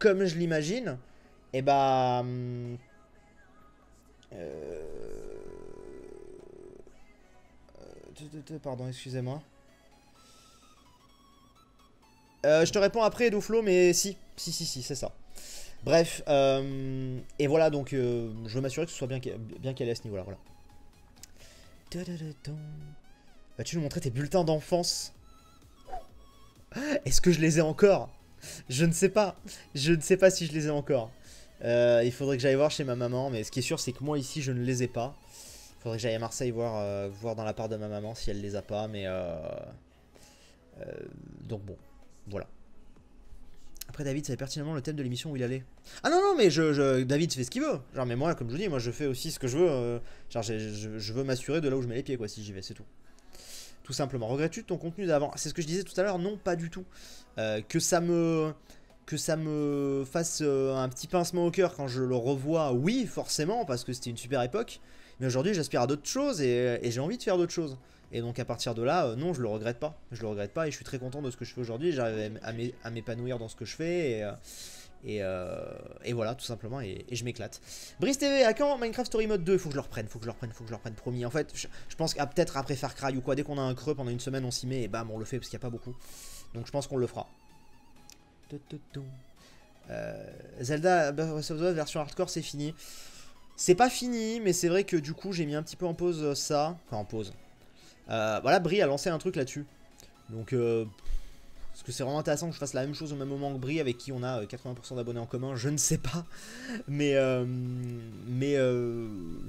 comme je l'imagine, et bah... pardon, excusez-moi. Je te réponds après Edoflo, mais si, c'est ça. Bref, et voilà, donc je veux m'assurer que ce soit bien calé à ce niveau-là, voilà. Vas-tu nous montrer tes bulletins d'enfance? Est-ce que je les ai encore? Je ne sais pas. Je ne sais pas si je les ai encore. Il faudrait que j'aille voir chez ma maman, mais ce qui est sûr, c'est que moi ici, je ne les ai pas. Il faudrait que j'aille à Marseille voir dans la part de ma maman si elle les a pas, mais donc bon. Voilà. Après David savait pertinemment le thème de l'émission où il allait. Ah non mais David fait ce qu'il veut. Genre mais moi comme je vous dis, moi je fais aussi ce que je veux. Genre je veux m'assurer de là où je mets les pieds quoi si j'y vais, c'est tout. Tout simplement. Regrettes-tu ton contenu d'avant? C'est ce que je disais tout à l'heure, non pas du tout. Que ça me fasse un petit pincement au cœur quand je le revois, oui forcément parce que c'était une super époque. Mais aujourd'hui j'aspire à d'autres choses et j'ai envie de faire d'autres choses. Et donc à partir de là, non, je le regrette pas. Je le regrette pas et je suis très content de ce que je fais aujourd'hui. J'arrive à m'épanouir dans ce que je fais et voilà, tout simplement. Et je m'éclate. Brice TV, à quand Minecraft Story Mode 2? Faut que je le reprenne, promis. En fait, je pense qu'à peut-être après Far Cry ou quoi, dès qu'on a un creux pendant une semaine, on s'y met et bam, on le fait parce qu'il n'y a pas beaucoup. Donc je pense qu'on le fera. Zelda Breath of the Wild version hardcore, c'est fini. C'est pas fini, mais c'est vrai que du coup, j'ai mis un petit peu en pause ça. Enfin, en pause. Voilà, Brie a lancé un truc là-dessus. Donc, est-ce que c'est vraiment intéressant que je fasse la même chose au même moment que Brie, avec qui on a 80% d'abonnés en commun? Je ne sais pas. Mais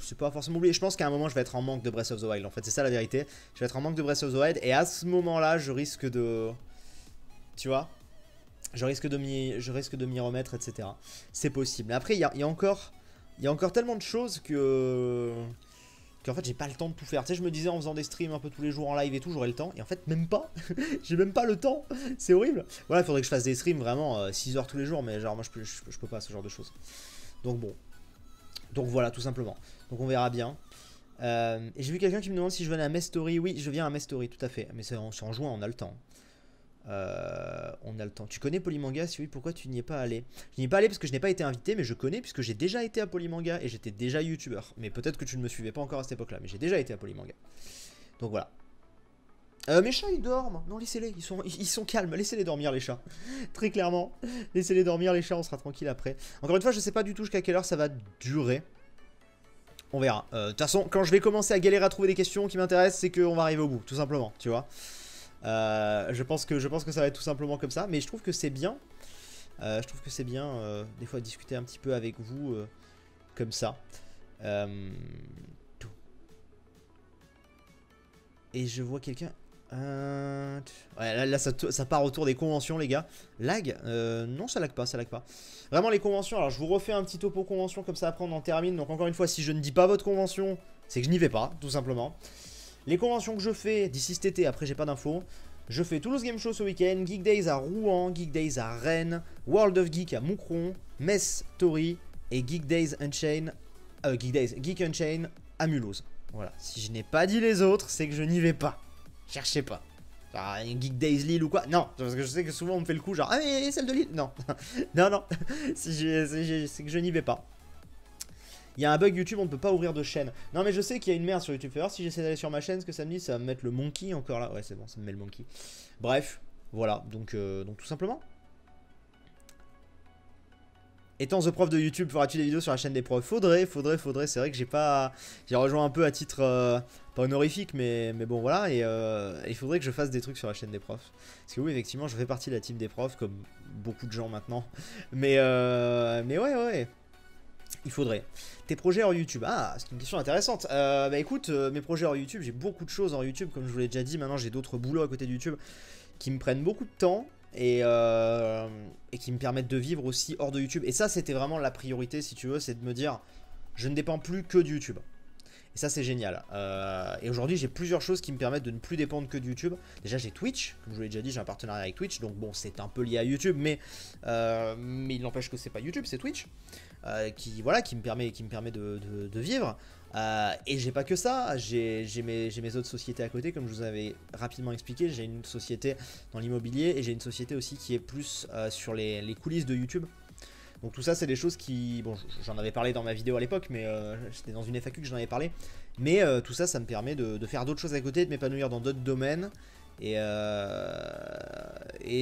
c'est pas forcément oublié. Je pense qu'à un moment, je vais être en manque de Breath of the Wild. En fait, c'est ça la vérité. Je vais être en manque de Breath of the Wild. Et à ce moment-là, je risque de... Tu vois, je risque de m'y remettre, etc. C'est possible. Mais après, il y a encore Il y a encore tellement de choses que... qu'en fait j'ai pas le temps de tout faire. Tu sais, je me disais en faisant des streams un peu tous les jours en live et tout, j'aurais le temps. Et en fait, même pas. J'ai même pas le temps. C'est horrible. Voilà, il faudrait que je fasse des streams vraiment 6 heures tous les jours. Mais genre, moi, je peux pas ce genre de choses. Donc bon. Donc voilà, tout simplement. Donc on verra bien. Et j'ai vu quelqu'un qui me demande si je venais à Mestory. Oui, je viens à Mestory, tout à fait. Mais c'est en juin, on a le temps. On a le temps. Tu connais Polymanga? Si oui, pourquoi tu n'y es pas allé? Je n'y ai pas allé parce que je n'ai pas été invité, mais je connais puisque j'ai déjà été à Polymanga et j'étais déjà youtubeur. Mais peut-être que tu ne me suivais pas encore à cette époque-là, mais j'ai déjà été à Polymanga. Donc voilà. Mes chats ils dorment. Non, laissez-les, ils sont calmes. Laissez-les dormir, les chats. Très clairement. Laissez-les dormir, les chats, on sera tranquille après. Encore une fois, je sais pas du tout jusqu'à quelle heure ça va durer. On verra. De toute façon, quand je vais commencer à galérer à trouver des questions qui m'intéressent, c'est qu'on va arriver au bout, tout simplement, tu vois. Je pense que ça va être tout simplement comme ça, mais je trouve que c'est bien. Je trouve que c'est bien des fois discuter un petit peu avec vous comme ça. Et je vois quelqu'un. Ouais, là ça part autour des conventions, les gars. Lag non, ça lag pas, ça lag pas. Vraiment, les conventions. Alors, je vous refais un petit topo convention comme ça. Après, on en termine. Donc, encore une fois, si je ne dis pas votre convention, c'est que je n'y vais pas, tout simplement. Les conventions que je fais d'ici cet été, après j'ai pas d'infos. Je fais Toulouse Game Show ce week-end, Geek Days à Rouen, Geek Days à Rennes, World of Geek à Moucron, Metz Story et Geek Days Unchained, Geek Unchained à Mulhouse. Voilà, si je n'ai pas dit les autres, c'est que je n'y vais pas. Cherchez pas. Genre, un Geek Days Lille ou quoi? Non, parce que je sais que souvent on me fait le coup genre, ah mais celle de Lille? Non, non, non, c'est que je n'y vais pas. Il y a un bug YouTube, on ne peut pas ouvrir de chaîne. Non mais je sais qu'il y a une merde sur YouTube. Si j'essaie d'aller sur ma chaîne, ce que ça me dit, ça va me mettre le monkey encore là. Ouais, c'est bon, ça me met le monkey. Bref, voilà, donc tout simplement. Étant The Prof de YouTube, feras-tu des vidéos sur la chaîne des profs? Faudrait. C'est vrai que j'ai pas... J'ai rejoint un peu à titre... pas honorifique, mais bon, voilà. Et il faudrait que je fasse des trucs sur la chaîne des profs. Parce que oui, effectivement, je fais partie de la team des profs, comme beaucoup de gens maintenant. Mais ouais. Il faudrait. Tes projets hors YouTube? Ah, c'est une question intéressante. Bah écoute, mes projets hors YouTube, j'ai beaucoup de choses hors YouTube, comme je vous l'ai déjà dit. Maintenant, j'ai d'autres boulots à côté de YouTube qui me prennent beaucoup de temps et qui me permettent de vivre aussi hors de YouTube. Et ça, c'était vraiment la priorité, si tu veux, c'est de me dire, je ne dépends plus que de YouTube. Et ça, c'est génial. Et aujourd'hui, j'ai plusieurs choses qui me permettent de ne plus dépendre que de YouTube. Déjà, j'ai Twitch, comme je vous l'ai déjà dit, j'ai un partenariat avec Twitch. Donc bon, c'est un peu lié à YouTube, mais il n'empêche que c'est pas YouTube, c'est Twitch. Qui me permet de vivre. Et j'ai pas que ça, j'ai mes autres sociétés à côté, comme je vous avais rapidement expliqué. J'ai une société dans l'immobilier et j'ai une société aussi qui est plus sur les coulisses de YouTube. Donc tout ça, c'est des choses qui... Bon, j'en avais parlé dans ma vidéo à l'époque, mais c'était dans une FAQ que j'en avais parlé. Mais tout ça, ça me permet de faire d'autres choses à côté, de m'épanouir dans d'autres domaines. Et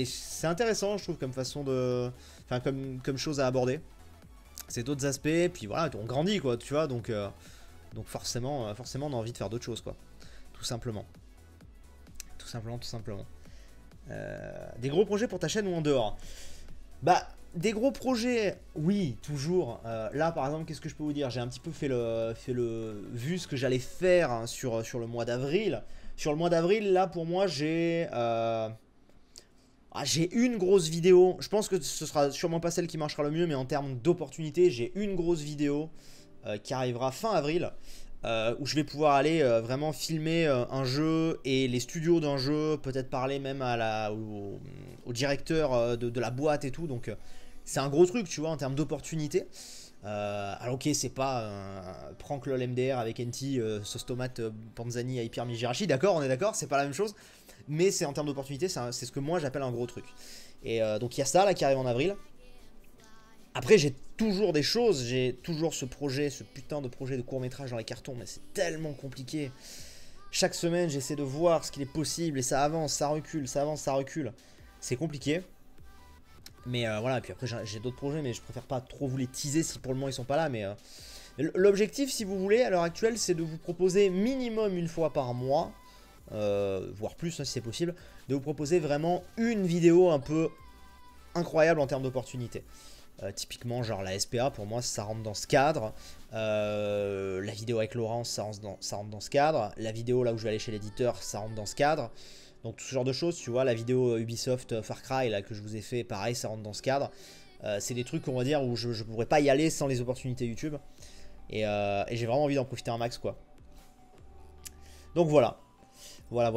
c'est intéressant, je trouve, comme façon de... Enfin, comme chose à aborder. C'est d'autres aspects, puis voilà, on grandit, quoi, tu vois, donc forcément, on a envie de faire d'autres choses, quoi. Tout simplement. Tout simplement. Des gros projets pour ta chaîne ou en dehors? Bah, des gros projets, oui, toujours. Là, par exemple, qu'est-ce que je peux vous dire? J'ai un petit peu vu ce que j'allais faire hein, sur le mois d'avril. Sur le mois d'avril, là, pour moi, j'ai une grosse vidéo. Je pense que ce sera sûrement pas celle qui marchera le mieux, mais en termes d'opportunités, j'ai une grosse vidéo qui arrivera fin avril. Où je vais pouvoir aller vraiment filmer un jeu et les studios d'un jeu, peut-être parler même au directeur de la boîte et tout. Donc c'est un gros truc, tu vois, en termes d'opportunités. Alors ok, c'est pas prank lol MDR avec NT, sauce tomate, panzani, hyper mijirachi, d'accord, on est d'accord, c'est pas la même chose. Mais c'est en termes d'opportunités, c'est ce que moi j'appelle un gros truc. Et donc il y a ça là qui arrive en avril. Après, j'ai toujours des choses, j'ai toujours ce projet, ce putain de projet de court-métrage dans les cartons, mais c'est tellement compliqué. Chaque semaine, j'essaie de voir ce qu'il est possible et ça avance, ça recule, ça avance, ça recule. C'est compliqué. Mais voilà, et puis après, j'ai d'autres projets, mais je préfère pas trop vous les teaser si pour le moment ils sont pas là. Mais l'objectif, si vous voulez, à l'heure actuelle, c'est de vous proposer minimum une fois par mois, voire plus hein, si c'est possible, de vous proposer vraiment une vidéo un peu incroyable en termes d'opportunités. Typiquement genre la SPA pour moi ça rentre dans ce cadre, la vidéo avec Laurence ça rentre dans ce cadre, la vidéo là où je vais aller chez l'éditeur ça rentre dans ce cadre, donc tout ce genre de choses tu vois, la vidéo Ubisoft Far Cry là que je vous ai fait pareil ça rentre dans ce cadre, C'est des trucs, on va dire, où je pourrais pas y aller sans les opportunités YouTube. Et j'ai vraiment envie d'en profiter un max, quoi. Donc voilà. Voilà.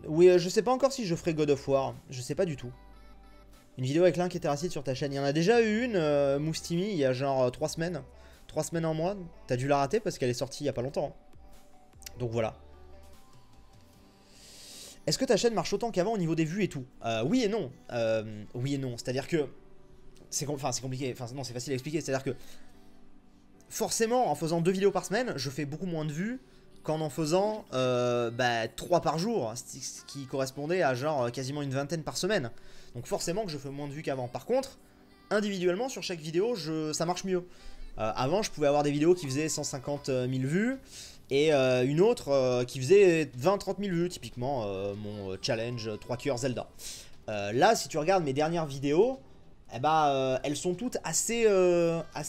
Oui, je sais pas encore si je ferai God of War. Je sais pas du tout. Une vidéo avec Link et Terracid sur ta chaîne. Il y en a déjà eu une, Moustimi, il y a genre 3 semaines. 3 semaines en mois. T'as dû la rater parce qu'elle est sortie il y a pas longtemps. Donc voilà. Est-ce que ta chaîne marche autant qu'avant au niveau des vues et tout? Oui et non. Oui et non. C'est-à-dire que... c'est compliqué. Enfin non, c'est facile à expliquer. C'est-à-dire que... forcément, en faisant 2 vidéos par semaine, je fais beaucoup moins de vues qu'en faisant 3 par jour, ce qui correspondait à genre quasiment une vingtaine par semaine. Donc forcément que je fais moins de vues qu'avant. Par contre, individuellement sur chaque vidéo, ça marche mieux. Avant, je pouvais avoir des vidéos qui faisaient 150 000 vues et une autre qui faisait 20-30 000 vues, typiquement mon challenge 3 cœurs Zelda. Là, si tu regardes mes dernières vidéos, eh bah, elles sont toutes assez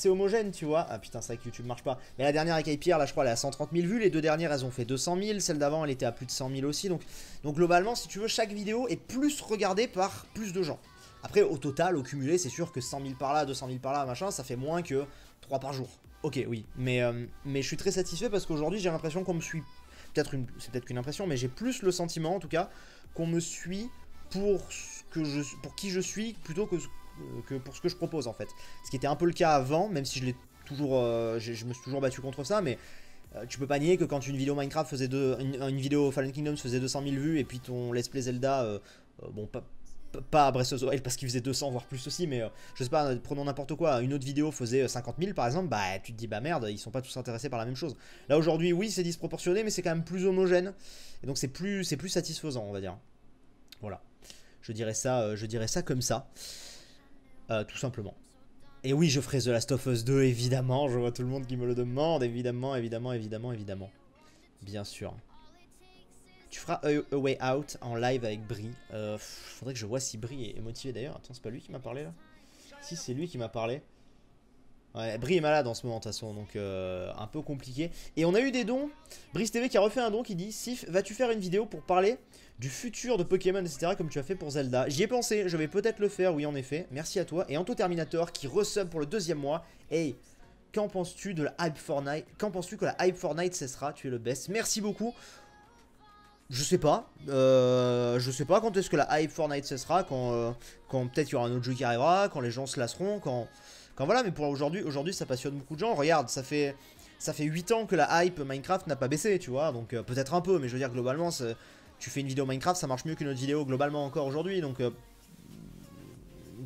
homogènes, tu vois. Ah putain, c'est vrai que YouTube marche pas. Mais la dernière avec Pierre, là, je crois, elle est à 130 000 vues. Les deux dernières, elles ont fait 200 000. Celle d'avant, elle était à plus de 100 000 aussi. Donc globalement, si tu veux, chaque vidéo est plus regardée par plus de gens. Après, au total, au cumulé, c'est sûr que 100 000 par là, 200 000 par là, machin, ça fait moins que 3 par jour. Ok, oui. Mais je suis très satisfait parce qu'aujourd'hui, j'ai l'impression qu'on me suit. C'est peut-être qu'une impression, mais j'ai plus le sentiment, en tout cas, qu'on me suit pour qui je suis plutôt que pour ce que je propose en fait. Ce qui était un peu le cas avant, même si je l'ai toujours, je me suis toujours battu contre ça, mais tu peux pas nier que quand une vidéo Minecraft faisait une vidéo Fallen Kingdoms faisait 200 000 vues et puis ton Let's Play Zelda, bon pas Breath of the Wild parce qu'il faisait 200 voire plus aussi, mais je sais pas, prenons n'importe quoi, une autre vidéo faisait 50 000 par exemple, bah tu te dis bah merde, ils sont pas tous intéressés par la même chose. Là aujourd'hui oui c'est disproportionné mais c'est quand même plus homogène et donc c'est plus satisfaisant on va dire. Voilà, je dirais ça comme ça. Tout simplement. Et oui, je ferai The Last of Us 2, évidemment. Je vois tout le monde qui me le demande. Évidemment. Bien sûr. Tu feras A Way Out en live avec Brie. Faudrait que je vois si Brie est motivé d'ailleurs. Attends, c'est pas lui qui m'a parlé là? Si, c'est lui qui m'a parlé. Ouais, Brie est malade en ce moment de toute façon, donc un peu compliqué. Et on a eu des dons. Brice TV qui a refait un don qui dit: Sif, vas-tu faire une vidéo pour parler du futur de Pokémon, etc. comme tu as fait pour Zelda? J'y ai pensé, je vais peut-être le faire, oui en effet. Merci à toi. Et Anto Terminator qui resub pour le 2e mois. Hey, qu'en penses-tu de la hype Fortnite? Qu'en penses-tu que la hype Fortnite cessera? Tu es le best. Merci beaucoup. Je sais pas quand est-ce que la hype Fortnite cessera, quand peut-être il y aura un autre jeu qui arrivera, quand les gens se lasseront, quand voilà, mais pour aujourd'hui ça passionne beaucoup de gens. Regarde, ça fait 8 ans que la hype Minecraft n'a pas baissé, tu vois, donc peut-être un peu, mais je veux dire globalement, tu fais une vidéo Minecraft, ça marche mieux qu'une autre vidéo globalement encore aujourd'hui, donc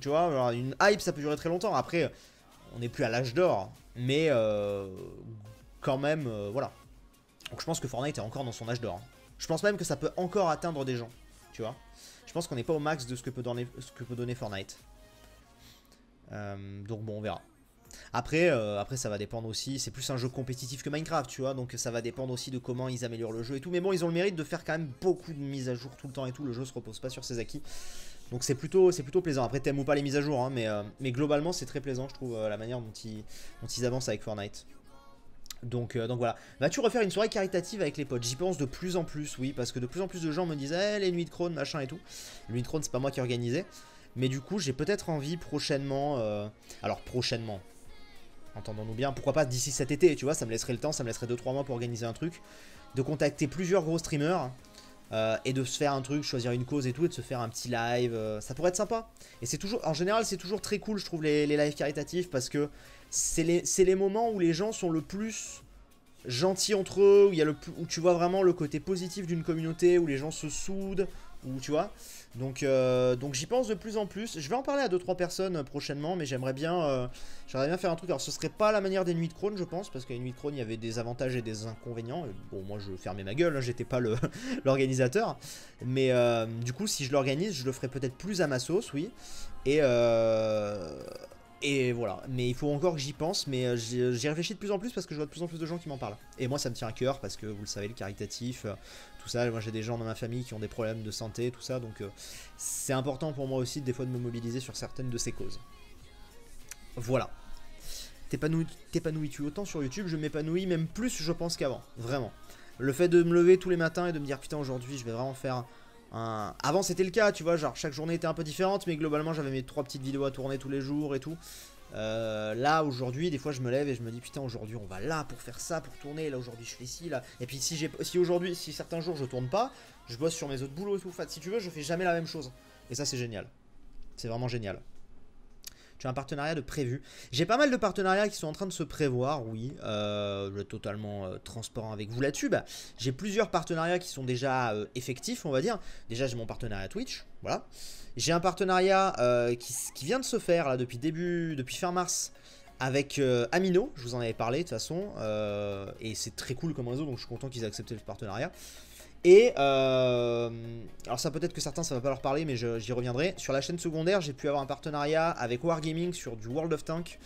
tu vois, alors, une hype ça peut durer très longtemps. Après, on n'est plus à l'âge d'or, mais quand même, voilà. Donc je pense que Fortnite est encore dans son âge d'or. Je pense même que ça peut encore atteindre des gens, tu vois. Je pense qu'on n'est pas au max de ce que peut donner Fortnite. Donc bon, on verra. Après ça va dépendre aussi, c'est plus un jeu compétitif que Minecraft, tu vois, donc ça va dépendre aussi de comment ils améliorent le jeu et tout. Mais bon, ils ont le mérite de faire quand même beaucoup de mises à jour tout le temps et tout, le jeu se repose pas sur ses acquis. Donc c'est plutôt plaisant. Après, t'aimes ou pas les mises à jour, hein, mais globalement c'est très plaisant, je trouve, la manière dont ils avancent avec Fortnite. Donc voilà. Vas-tu refaire une soirée caritative avec les potes? J'y pense de plus en plus, oui, parce que de plus en plus de gens me disent les nuits de Crone, machin et tout. Les nuits de Crone, c'est pas moi qui organisais. Mais du coup, j'ai peut-être envie prochainement... alors prochainement, entendons-nous bien, pourquoi pas d'ici cet été, tu vois, ça me laisserait le temps, ça me laisserait 2-3 mois pour organiser un truc. De contacter plusieurs gros streamers et de se faire un truc, choisir une cause et tout, et de se faire un petit live. Ça pourrait être sympa. Et c'est toujours, en général, c'est toujours très cool, je trouve, les lives caritatifs, parce que c'est les moments où les gens sont le plus gentils entre eux, où tu vois vraiment le côté positif d'une communauté, où les gens se soudent, où tu vois. Donc j'y pense de plus en plus. Je vais en parler à 2-3 personnes prochainement, mais j'aimerais bien faire un truc. Alors ce serait pas la manière des nuits de Crone, je pense, parce qu'à les nuits de Crone il y avait des avantages et des inconvénients. Et bon, moi je fermais ma gueule, hein, j'étais pas l'organisateur. Mais du coup, si je l'organise, je le ferai peut-être plus à ma sauce, oui. Et voilà, mais il faut encore que j'y pense, mais j'y réfléchis de plus en plus parce que je vois de plus en plus de gens qui m'en parlent. Et moi ça me tient à cœur parce que vous le savez, le caritatif, tout ça, moi j'ai des gens dans ma famille qui ont des problèmes de santé, tout ça, donc c'est important pour moi aussi des fois de me mobiliser sur certaines de ces causes. Voilà. T'épanouis-tu autant sur YouTube? Je m'épanouis même plus je pense qu'avant, vraiment. Le fait de me lever tous les matins et de me dire putain aujourd'hui je vais vraiment faire Avant c'était le cas, tu vois, genre chaque journée était un peu différente, mais globalement j'avais mes 3 petites vidéos à tourner tous les jours et tout. Là aujourd'hui des fois je me lève et je me dis putain aujourd'hui on va là pour faire ça, pour tourner, là aujourd'hui je fais ci, là. Et puis si aujourd'hui, si certains jours je tourne pas, je bosse sur mes autres boulots et tout. Enfin, si tu veux, je fais jamais la même chose. Et ça c'est génial. C'est vraiment génial. Tu as un partenariat de prévu. J'ai pas mal de partenariats qui sont en train de se prévoir, oui. Je vais être totalement transparent avec vous là-dessus. Bah, j'ai plusieurs partenariats qui sont déjà effectifs, on va dire. Déjà, j'ai mon partenariat Twitch, voilà. J'ai un partenariat qui vient de se faire là depuis fin mars avec Amino. Je vous en avais parlé de toute façon. Et c'est très cool comme réseau, donc je suis content qu'ils aient accepté le partenariat. Et alors ça peut-être que certains ça va pas leur parler mais j'y reviendrai. Sur la chaîne secondaire j'ai pu avoir un partenariat avec Wargaming sur du World of Tanks.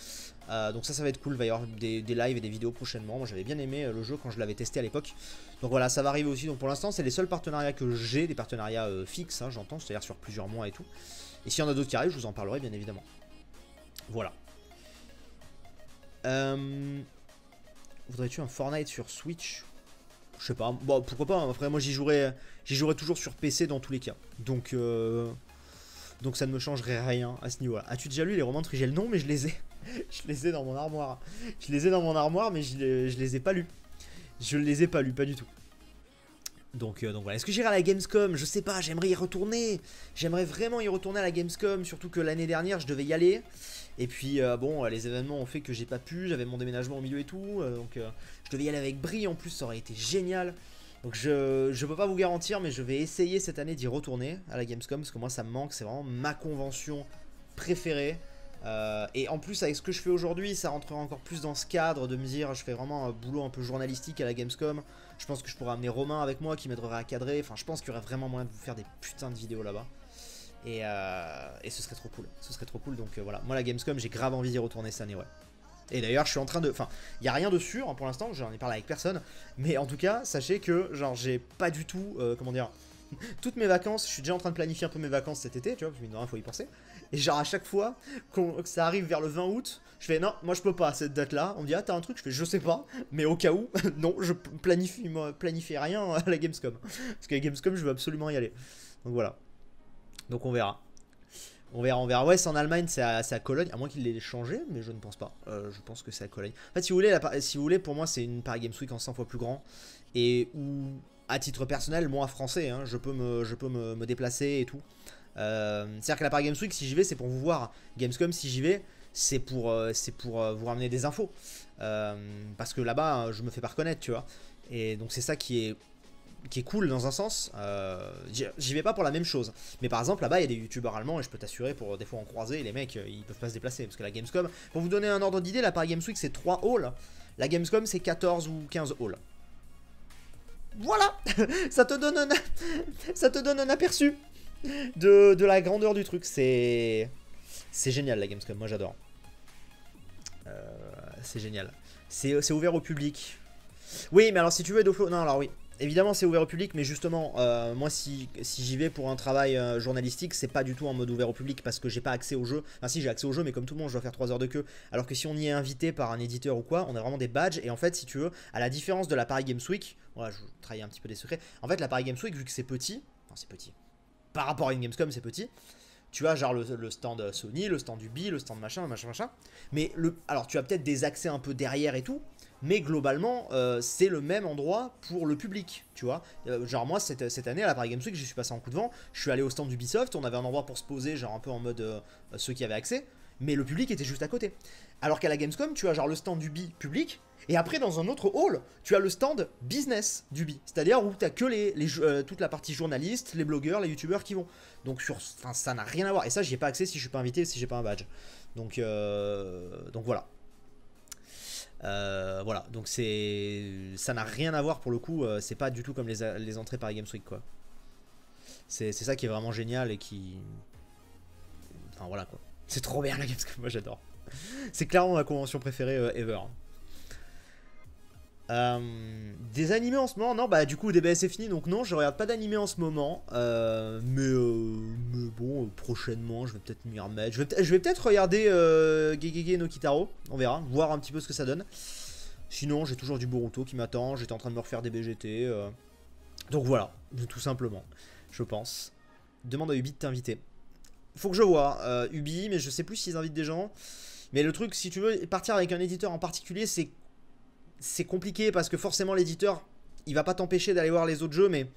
Donc ça va être cool, il va y avoir des lives et des vidéos prochainement. Moi j'avais bien aimé le jeu quand je l'avais testé à l'époque. Donc voilà, ça va arriver aussi. Donc pour l'instant c'est les seuls partenariats que j'ai, des partenariats fixes hein, j'entends, c'est-à-dire sur plusieurs mois et tout. Et s'il y en a d'autres qui arrivent je vous en parlerai bien évidemment. Voilà. Voudrais-tu un Fortnite sur Switch ? Je sais pas, bon pourquoi pas, après moi j'y jouerai toujours sur PC dans tous les cas. Donc ça ne me changerait rien à ce niveau-là. As-tu déjà lu les romans de Trigel? Non mais je les ai. Je les ai dans mon armoire. Je les ai dans mon armoire mais je les ai pas lus. Je les ai pas lus, pas du tout. Donc voilà, est-ce que j'irai à la Gamescom? Je sais pas, j'aimerais y retourner. J'aimerais vraiment y retourner à la Gamescom, surtout que l'année dernière je devais y aller. Et puis bon, les événements ont fait que j'ai pas pu, j'avais mon déménagement au milieu et tout. Donc je devais y aller avec Brie en plus, ça aurait été génial. Donc je peux pas vous garantir, mais je vais essayer cette année d'y retourner à la Gamescom. Parce que moi ça me manque, c'est vraiment ma convention préférée. Et en plus avec ce que je fais aujourd'hui, ça rentrera encore plus dans ce cadre de me dire je fais vraiment un boulot un peu journalistique à la Gamescom. Je pense que je pourrais amener Romain avec moi qui m'aiderait à cadrer. Enfin je pense qu'il y aurait vraiment moyen de vous faire des putains de vidéos là-bas. Et ce serait trop cool. Ce serait trop cool. Donc voilà, moi la Gamescom j'ai grave envie d'y retourner cette année, ouais. Et d'ailleurs je suis en train de... Enfin, il n'y a rien de sûr hein, pour l'instant, j'en ai parlé avec personne. Mais en tout cas, sachez que genre j'ai pas du tout... comment dire... Toutes mes vacances, je suis déjà en train de planifier un peu mes vacances cet été, tu vois, parce que mine de rien, faut y penser. Et genre à chaque fois que ça arrive vers le 20 août, je fais non, moi je peux pas à cette date-là. On me dit ah t'as un truc, je fais je sais pas, mais au cas où, non, je planifie rien à la Gamescom. Parce qu'à la Gamescom, je veux absolument y aller. Donc voilà. Donc on verra. On verra. Ouais, c'est en Allemagne, c'est à Cologne, à moins qu'il l'ait changé, mais je ne pense pas. Je pense que c'est à Cologne. En fait, si vous voulez, pour moi, c'est une Paris Games Week en 100 fois plus grand. Et où, à titre personnel, moi, français, hein, je peux me déplacer et tout. C'est-à-dire que la Paris Games Week, si j'y vais, c'est pour vous voir. Gamescom, si j'y vais, c'est pour vous ramener des infos. Parce que là-bas, je me fais pas reconnaître, tu vois. Et donc, c'est ça qui est cool dans un sens. J'y vais pas pour la même chose. Mais par exemple là-bas il y a des youtubeurs allemands et je peux t'assurer pour des fois en croiser, les mecs ils peuvent pas se déplacer. Parce que la Gamescom, pour vous donner un ordre d'idée, la Paris Games Week c'est 3 halls. La Gamescom c'est 14 ou 15 halls. Voilà. ça te donne un aperçu de la grandeur du truc. C'est génial la Gamescom, moi j'adore. C'est génial. C'est ouvert au public. Oui mais alors si tu veux Doflo, non alors oui. Évidemment c'est ouvert au public, mais justement moi si j'y vais pour un travail journalistique, c'est pas du tout en mode ouvert au public parce que j'ai pas accès au jeu. Enfin si j'ai accès au jeu, mais comme tout le monde je dois faire 3 heures de queue. Alors que si on y est invité par un éditeur ou quoi, on a vraiment des badges. Et en fait si tu veux, à la différence de la Paris Games Week, voilà je vous trahis un petit peu des secrets. En fait la Paris Games Week vu que c'est petit, enfin c'est petit, par rapport à une Gamescom c'est petit. Tu as genre le stand Sony, le stand Ubi, le stand machin. Mais alors tu as peut-être des accès un peu derrière et tout. Mais globalement, c'est le même endroit pour le public, tu vois. Genre moi, cette année, à la Paris Games Week, j'y suis passé un coup de vent. Je suis allé au stand d'Ubisoft, on avait un endroit pour se poser, genre un peu en mode ceux qui avaient accès. Mais le public était juste à côté. Alors qu'à la Gamescom, tu as genre le stand d'Ubi public. Et après, dans un autre hall, tu as le stand business d'Ubi. C'est-à-dire où tu as que toute la partie journaliste, les blogueurs, les youtubeurs qui vont. Donc ça n'a rien à voir. Et ça, j'y ai pas accès si je suis pas invité, si j'ai pas un badge. Donc voilà. Voilà, donc ça n'a rien à voir pour le coup, c'est pas du tout comme les entrées Paris Games Week quoi. C'est ça qui est vraiment génial et qui... Enfin voilà quoi. C'est trop bien la Gamescom, moi j'adore. C'est clairement ma convention préférée ever. Des animés en ce moment, non bah du coup DBS est fini donc non je regarde pas d'animé en ce moment mais bon prochainement je vais peut-être m'y remettre, je vais peut-être regarder Gegege no Kitaro, on verra, voir un petit peu ce que ça donne. Sinon j'ai toujours du Boruto qui m'attend, j'étais en train de me refaire des BGT donc voilà, tout simplement. je pense. Demande à Ubi de t'inviter. Faut que je vois Ubi, mais je sais plus s'ils invitent des gens. Mais le truc, si tu veux partir avec un éditeur en particulier, c'est compliqué parce que forcément l'éditeur, il va pas t'empêcher d'aller voir les autres jeux, mais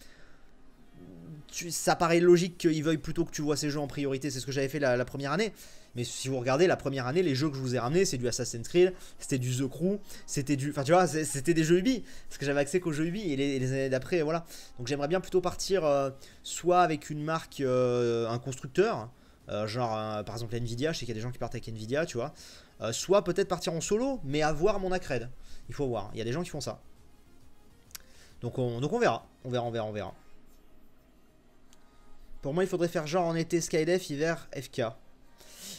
ça paraît logique qu'il veuille plutôt que tu vois ces jeux en priorité. C'est ce que j'avais fait la première année. Mais si vous regardez la première année, les jeux que je vous ai ramenés, c'est du Assassin's Creed, c'était du The Crew, c'était du... Enfin tu vois, c'était des jeux Ubi. Parce que j'avais accès qu'aux jeux Ubi et les années d'après, voilà. Donc j'aimerais bien plutôt partir soit avec une marque, un constructeur, genre par exemple Nvidia, je sais qu'il y a des gens qui partent avec Nvidia, tu vois. Soit peut-être partir en solo, mais avoir mon accred. Il faut voir, il y a des gens qui font ça. Donc on verra, on verra. Pour moi, il faudrait faire genre en été Skydef, hiver FK.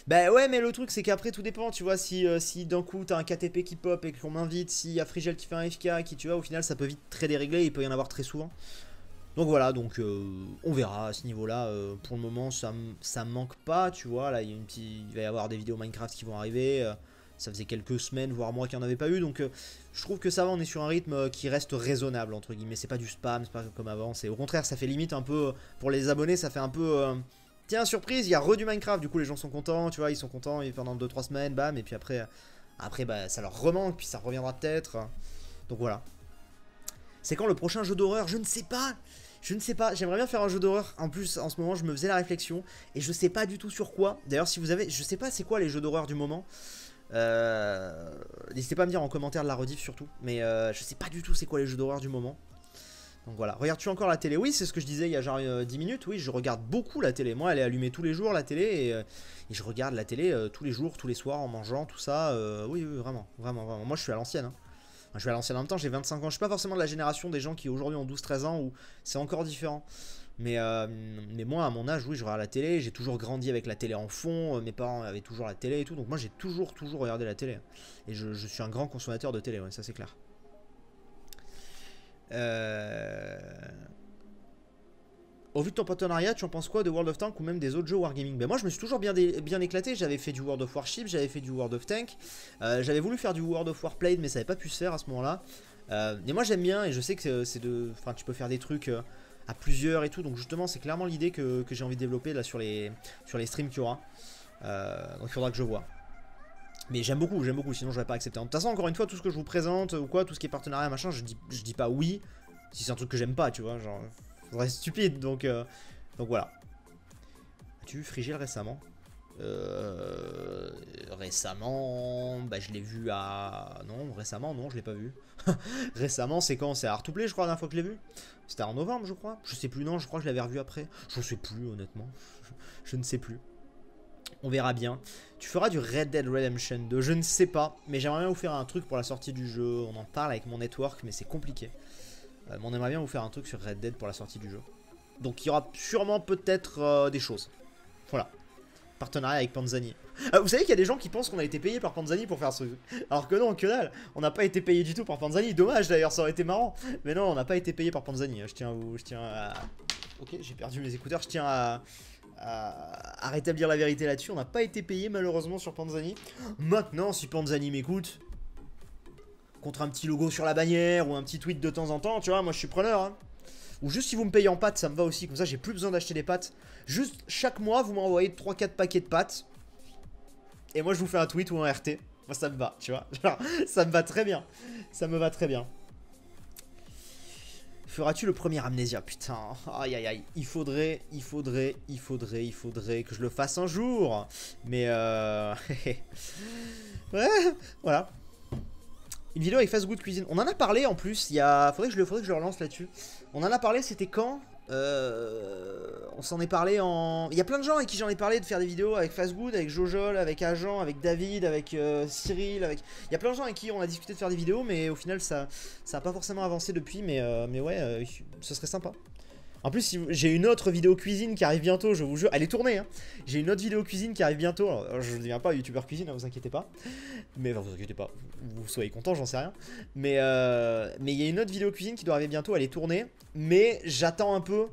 Bah ouais, mais le truc c'est qu'après tout dépend, tu vois, si d'un coup t'as un KTP qui pop et qu'on m'invite, s'il y a Frigel qui fait un FK, qui tu vois, au final ça peut vite très déréglé, il peut y en avoir très souvent. Donc voilà, donc on verra à ce niveau-là. Pour le moment, ça me manque pas, tu vois, là il va y avoir des vidéos Minecraft qui vont arriver. Ça faisait quelques semaines, voire mois qu'il n'y en avait pas eu, donc je trouve que ça va, on est sur un rythme qui reste raisonnable, entre guillemets. C'est pas du spam, c'est pas comme avant, c'est au contraire, ça fait limite un peu, pour les abonnés, ça fait un peu... Tiens, surprise, il y a du Minecraft, du coup les gens sont contents, tu vois, ils sont contents et pendant 2-3 semaines, bam, et puis après bah, ça leur remanque, puis ça reviendra peut-être. Donc voilà. C'est quand le prochain jeu d'horreur? Je ne sais pas. J'aimerais bien faire un jeu d'horreur. En plus, en ce moment, je me faisais la réflexion et je sais pas du tout sur quoi. D'ailleurs, si vous avez... Je sais pas c'est quoi les jeux d'horreur du moment. N'hésitez pas à me dire en commentaire de la rediff surtout. Mais je sais pas du tout c'est quoi les jeux d'horreur du moment. Donc voilà, regardes-tu encore la télé? Oui, c'est ce que je disais il y a genre 10 minutes. Oui, je regarde beaucoup la télé. Moi, elle est allumée tous les jours, la télé. Et je regarde la télé tous les jours, tous les soirs, en mangeant, tout ça. Oui, vraiment. Moi, je suis à l'ancienne. Hein. Enfin, je suis à l'ancienne en même temps, j'ai 25 ans. Je suis pas forcément de la génération des gens qui aujourd'hui ont 12-13 ans où c'est encore différent. Mais moi, à mon âge, oui, je regarde la télé. J'ai toujours grandi avec la télé en fond. Mes parents avaient toujours la télé et tout. Donc moi, j'ai toujours regardé la télé. Et je suis un grand consommateur de télé, ouais, ça c'est clair. Au vu de ton partenariat, tu en penses quoi de World of Tanks ou même des autres jeux Wargaming? Ben moi je me suis toujours bien éclaté, j'avais fait du World of Warship, j'avais fait du World of Tank, j'avais voulu faire du World of Warplane mais ça n'avait pas pu se faire à ce moment là. Mais moi j'aime bien et je sais que c'est de... Enfin tu peux faire des trucs à plusieurs et tout, donc justement c'est clairement l'idée que j'ai envie de développer là sur les streams qu'il y aura. Donc il faudra que je vois. Mais j'aime beaucoup, sinon j'aurais pas accepté. De toute façon, encore une fois, tout ce que je vous présente ou quoi, tout ce qui est partenariat, machin, je dis pas oui si c'est un truc que j'aime pas, tu vois, genre, ça reste stupide, donc voilà. As-tu vu Frigel récemment? Récemment, bah je l'ai vu à... Non, récemment, non, je l'ai pas vu. Récemment, c'est quand? C'est à Artoplay, je crois, la dernière fois que je l'ai vu. C'était en novembre, je crois. Je sais plus, non, je crois que je l'avais revu après. Je sais plus, honnêtement. Je ne sais plus. On verra bien. Tu feras du Red Dead Redemption 2, je ne sais pas, mais j'aimerais bien vous faire un truc pour la sortie du jeu. On en parle avec mon network, mais c'est compliqué. Mais on aimerait bien vous faire un truc sur Red Dead pour la sortie du jeu. Donc il y aura sûrement peut-être des choses. Voilà. Partenariat avec Panzani. Vous savez qu'il y a des gens qui pensent qu'on a été payé par Panzani pour faire ce jeu. Alors que non, que dalle. On n'a pas été payé du tout par Panzani. Dommage d'ailleurs, ça aurait été marrant. Mais non, on n'a pas été payé par Panzani. Je tiens à... Ok, j'ai perdu mes écouteurs. Je tiens à rétablir la vérité là-dessus. On n'a pas été payé malheureusement sur Panzani. Maintenant, si Panzani m'écoute, contre un petit logo sur la bannière ou un petit tweet de temps en temps, tu vois, moi je suis preneur. Hein. Ou juste si vous me payez en pâtes, ça me va aussi. Comme ça, j'ai plus besoin d'acheter des pâtes. Juste chaque mois, vous m'envoyez 3-4 paquets de pâtes. Et moi, je vous fais un tweet ou un RT. Moi, ça me va, tu vois. Genre, ça me va très bien. Ça me va très bien. Feras-tu le premier Amnésia? Putain, aïe aïe aïe, il faudrait que je le fasse un jour. Mais ouais, voilà. Une vidéo avec Fast Good Cuisine. On en a parlé en plus, il y a... Faudrait que je le relance là-dessus. On en a parlé, c'était quand? On s'en est parlé en... Il y a plein de gens avec qui j'en ai parlé de faire des vidéos avec Fast Good, avec Jojol, avec Agent, avec David, avec Cyril, avec... Il y a plein de gens avec qui on a discuté de faire des vidéos, mais au final ça a pas forcément avancé depuis, mais ouais, ce serait sympa. En plus, si j'ai une autre vidéo cuisine qui arrive bientôt, je vous jure, elle est tournée, hein. J'ai une autre vidéo cuisine qui arrive bientôt, alors, je ne deviens pas youtubeur cuisine, hein, vous inquiétez pas. Mais enfin, vous inquiétez pas, vous soyez contents, j'en sais rien. Mais il y a une autre vidéo cuisine qui doit arriver bientôt, elle est tournée. Mais j'attends un peu,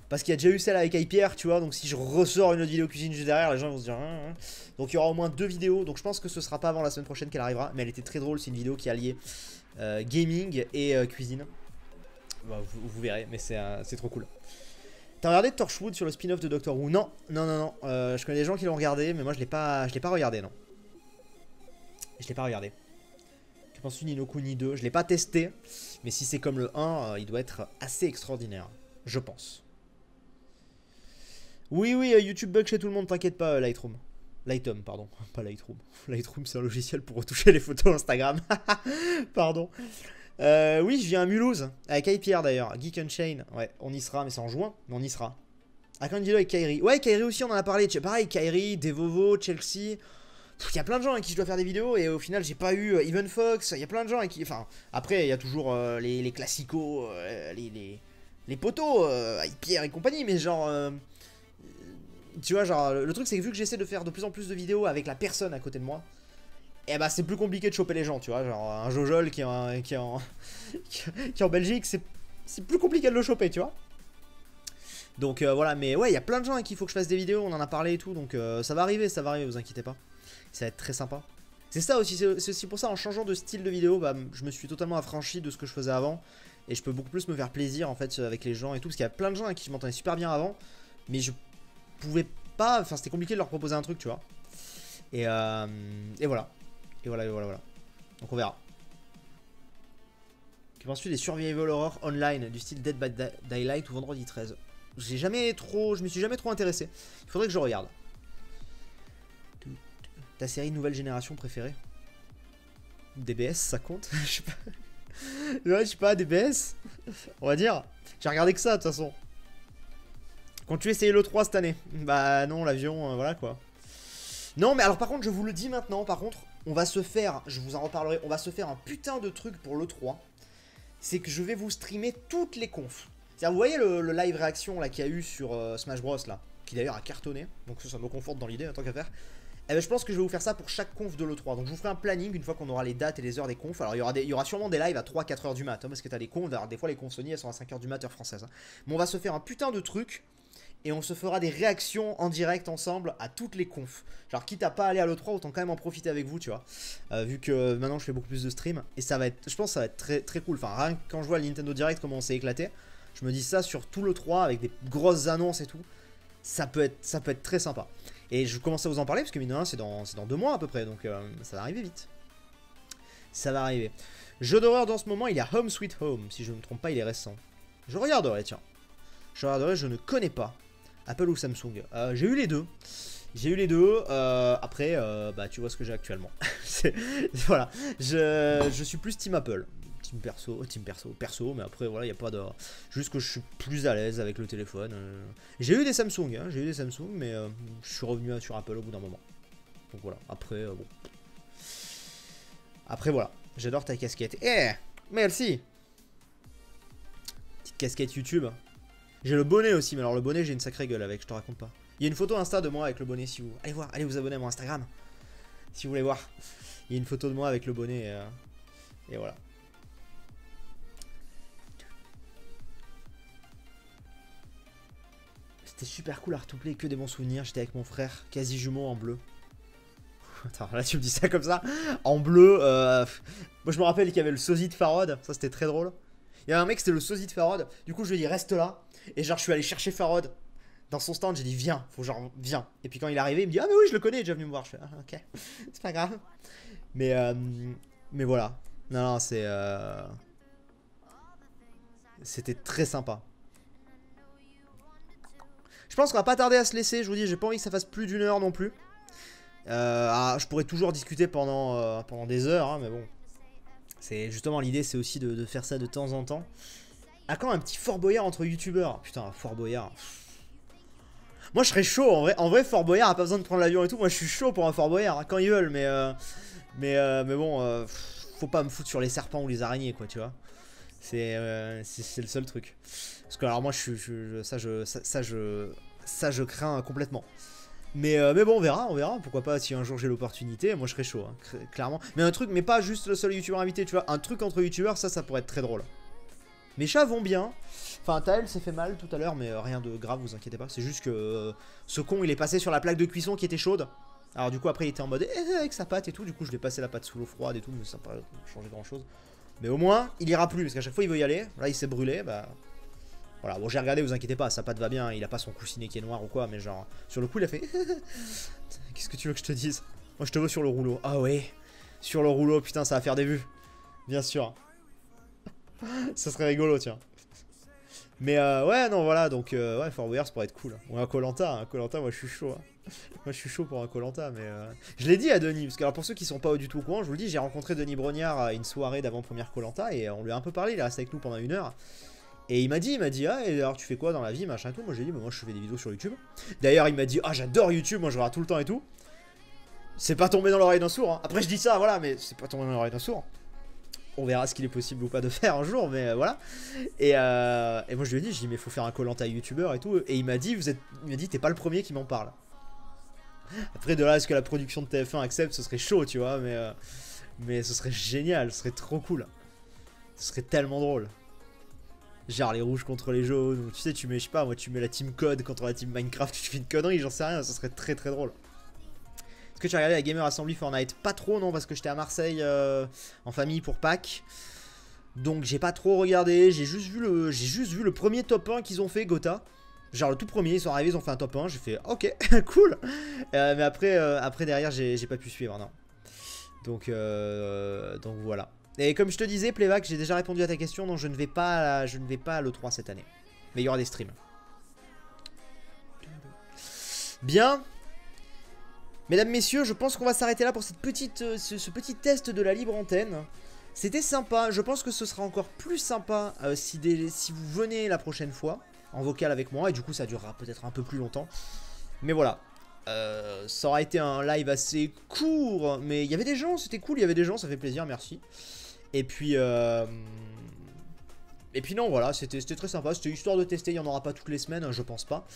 parce qu'il y a déjà eu celle avec iPierre, tu vois. Donc si je ressors une autre vidéo cuisine juste derrière, les gens vont se dire... Donc il y aura au moins 2 vidéos, donc je pense que ce sera pas avant la semaine prochaine qu'elle arrivera. Mais elle était très drôle, c'est une vidéo qui alliait gaming et cuisine. Bah, vous verrez, mais c'est trop cool. T'as regardé Torchwood sur le spin-off de Doctor Who? Non, non, non, non. Je connais des gens qui l'ont regardé, mais moi je l'ai pas regardé, non. Je l'ai pas regardé. Que penses-tu Ni no Kuni 2? Je l'ai pas testé, mais si c'est comme le 1, il doit être assez extraordinaire. Je pense. Oui, oui, YouTube bug chez tout le monde, t'inquiète pas, Lightroom. Lightroom, pardon. Pas Lightroom. Lightroom, c'est un logiciel pour retoucher les photos Instagram. Pardon. Oui, je viens à Mulhouse, avec iPierre d'ailleurs. Geek Unchained, ouais, on y sera, mais c'est en juin, mais on y sera. Akandilo et Kairi. Ouais, Kairi aussi, on en a parlé. Pareil, Kairi, Devovo, Chelsea. Il y a plein de gens avec qui je dois faire des vidéos et au final, j'ai pas eu Even Fox. Il y a plein de gens avec qui. Enfin, après, il y a toujours les classicos, les potos, iPierre et compagnie, mais genre. Tu vois, genre, le truc, c'est que vu que j'essaie de faire de plus en plus de vidéos avec la personne à côté de moi, et bah c'est plus compliqué de choper les gens, tu vois. Genre, un Jojol qui est en Belgique, c'est plus compliqué de le choper, tu vois. Donc voilà, mais ouais, il y a plein de gens avec qui il faut que je fasse des vidéos, on en a parlé et tout, donc ça va arriver, vous inquiétez pas. Ça va être très sympa. C'est ça aussi, c'est aussi pour ça, en changeant de style de vidéo, bah, je me suis totalement affranchi de ce que je faisais avant. Et je peux beaucoup plus me faire plaisir en fait avec les gens et tout, parce qu'il y a plein de gens avec qui je m'entendais super bien avant, mais je pouvais pas, enfin c'était compliqué de leur proposer un truc, tu vois. Et voilà. Et voilà. Donc on verra. Que penses-tu des survival horror online du style Dead by Daylight ou Vendredi 13? Je me suis jamais trop intéressé. Il faudrait que je regarde. Ta série nouvelle génération préférée? DBS, ça compte? Je sais pas. Ouais, je sais pas, DBS. On va dire. J'ai regardé que ça de toute façon. Quand tu essayé l'E3 cette année? Bah non, l'avion, voilà quoi. Non, mais alors par contre, je vous le dis maintenant, par contre, on va se faire, je vous en reparlerai, on va se faire un putain de truc pour l'E3. C'est que je vais vous streamer toutes les confs. C'est-à-dire, vous voyez le live réaction là qu'il y a eu sur Smash Bros là, qui d'ailleurs a cartonné, donc ça me conforte dans l'idée, tant qu'à faire. Eh ben, je pense que je vais vous faire ça pour chaque conf de l'E3. Donc je vous ferai un planning une fois qu'on aura les dates et les heures des confs. Alors il y aura sûrement des lives à 3-4 heures du mat, hein, parce que t'as des confs, alors des fois les confs Sony elles sont à 5 heures du mat heure française. Hein. Mais on va se faire un putain de truc. Et on se fera des réactions en direct ensemble à toutes les confs. Genre quitte à pas aller à l'E3, autant quand même en profiter avec vous, tu vois. Vu que maintenant je fais beaucoup plus de streams. Et ça va être, je pense que ça va être très, très cool. Enfin, rien que quand je vois le Nintendo Direct comment on s'est éclaté, je me dis ça sur tout l'E3 avec des grosses annonces et tout. Ça peut être très sympa. Et je commence à vous en parler parce que mine de rien, c'est dans 2 mois à peu près. Donc ça va arriver vite. Ça va arriver. Jeu d'horreur dans ce moment, il y a Home Sweet Home. Si je ne me trompe pas, il est récent. Je regarderai, tiens. Je regarderai, je ne connais pas. Apple ou Samsung. J'ai eu les deux. Après, bah, tu vois ce que j'ai actuellement. Voilà. Je suis plus team Apple. Team perso. Mais après, voilà, il n'y a pas de. Juste que je suis plus à l'aise avec le téléphone. J'ai eu des Samsung, hein, mais je suis revenu sur Apple au bout d'un moment. Donc voilà. Après, bon. Après, voilà. J'adore ta casquette. Eh, merci. Petite casquette YouTube. J'ai le bonnet aussi, mais alors le bonnet, j'ai une sacrée gueule avec, je te raconte pas. Il y a une photo Insta de moi avec le bonnet si vous... Allez voir, allez vous abonner à mon Instagram. Si vous voulez voir. Il y a une photo de moi avec le bonnet et voilà. C'était super cool à retoupler, que des bons souvenirs. J'étais avec mon frère, quasi jumeau en bleu. Attends, là tu me dis ça comme ça. En bleu, moi je me rappelle qu'il y avait le sosie de Farod, ça c'était très drôle. Il y a un mec, c'était le sosie de Farod. Du coup, je lui ai dit, reste là. Et genre, je suis allé chercher Farod dans son stand. J'ai dit, viens. Faut genre, viens. Et puis quand il est arrivé, il me dit, ah, mais oui, je le connais. Il est déjà venu me voir. Je fais, ah, ok. C'est pas grave. Mais voilà. Non, c'était très sympa. Je pense qu'on va pas tarder à se laisser. Je vous dis, j'ai pas envie que ça fasse plus d'1 heure non plus. Je pourrais toujours discuter pendant des heures, hein, mais bon. C'est justement l'idée, c'est aussi de faire ça de temps en temps. À quand un petit Fort Boyard entre youtubeurs? Putain, Fort Boyard. Moi je serais chaud en vrai Fort Boyard a pas besoin de prendre l'avion et tout. Moi je suis chaud pour un Fort Boyard, hein, quand ils veulent, mais bon, faut pas me foutre sur les serpents ou les araignées, quoi, tu vois. C'est le seul truc. Parce que alors moi je crains complètement. Mais bon, on verra, pourquoi pas, si un jour j'ai l'opportunité, moi je serais chaud, hein, clairement. Mais un truc, mais pas juste le seul youtubeur invité, tu vois, un truc entre youtubeurs, ça pourrait être très drôle. Mes chats vont bien, enfin Taël s'est fait mal tout à l'heure, mais rien de grave, vous inquiétez pas, c'est juste que ce con il est passé sur la plaque de cuisson qui était chaude. Alors du coup après il était en mode avec sa patte et tout, du coup je vais passer la patte sous l'eau froide et tout, mais ça n'a pas changé grand chose. Mais au moins il ira plus, parce qu'à chaque fois il veut y aller, là il s'est brûlé, bah Voilà, bon j'ai regardé, vous inquiétez pas, ça pas te va bien, il a pas son coussinet qui est noir ou quoi, mais genre, sur le coup il a fait... Qu'est-ce que tu veux que je te dise? Moi je te veux sur le rouleau. Ah ouais, sur le rouleau, putain ça va faire des vues. Bien sûr. Ça serait rigolo, tiens. Mais ouais, non, voilà, donc ouais, Fort Boyard, ça pourrait être cool. Ou un Koh-Lanta, moi je suis chaud. Hein. Moi je suis chaud pour un Koh-Lanta, mais je l'ai dit à Denis, parce que alors, pour ceux qui sont pas du tout au courant, je vous le dis, j'ai rencontré Denis Brognard à une soirée d'avant-première Koh-Lanta et on lui a un peu parlé, il est resté avec nous pendant 1 heure. Et il m'a dit, ah, et alors tu fais quoi dans la vie, machin et tout. Moi j'ai dit, moi je fais des vidéos sur YouTube. D'ailleurs, il m'a dit, ah, j'adore YouTube, moi je regarde tout le temps et tout. C'est pas tombé dans l'oreille d'un sourd. Hein. Après, je dis ça, voilà, mais c'est pas tombé dans l'oreille d'un sourd. On verra ce qu'il est possible ou pas de faire un jour, mais voilà. Et moi je lui ai dit, mais faut faire un Koh-Lanta youtubeur et tout. Et il m'a dit, t'es pas le premier qui m'en parle. Après, de là, est-ce que la production de TF1 accepte, ce serait chaud, tu vois, mais ce serait génial, ce serait trop cool. Ce serait tellement drôle. Genre les rouges contre les jaunes, ou tu sais, tu mets, je sais pas, moi tu mets la team Code contre la team Minecraft, tu fais une connerie, j'en sais rien, ce serait très très drôle. Est-ce que tu as regardé la Gamer Assembly Fortnite? Pas trop, non, parce que j'étais à Marseille en famille pour Pâques. Donc j'ai pas trop regardé, j'ai juste vu le premier top 1 qu'ils ont fait, Gotha. Genre le tout premier, ils sont arrivés, ils ont fait un top 1, j'ai fait ok, cool. Mais après derrière, j'ai pas pu suivre, non. Donc voilà. Et comme je te disais, Playback, j'ai déjà répondu à ta question, donc je ne vais pas à l'E3 cette année. Mais il y aura des streams. Bien. Mesdames, messieurs, je pense qu'on va s'arrêter là pour ce petit test de la libre antenne. C'était sympa, je pense que ce sera encore plus sympa si vous venez la prochaine fois en vocal avec moi. Et du coup, ça durera peut-être un peu plus longtemps. Mais voilà. Ça aura été un live assez court, mais il y avait des gens, c'était cool, il y avait des gens, ça fait plaisir, merci. Et puis non, voilà, c'était très sympa, c'était histoire de tester, il n'y en aura pas toutes les semaines, hein, je pense pas.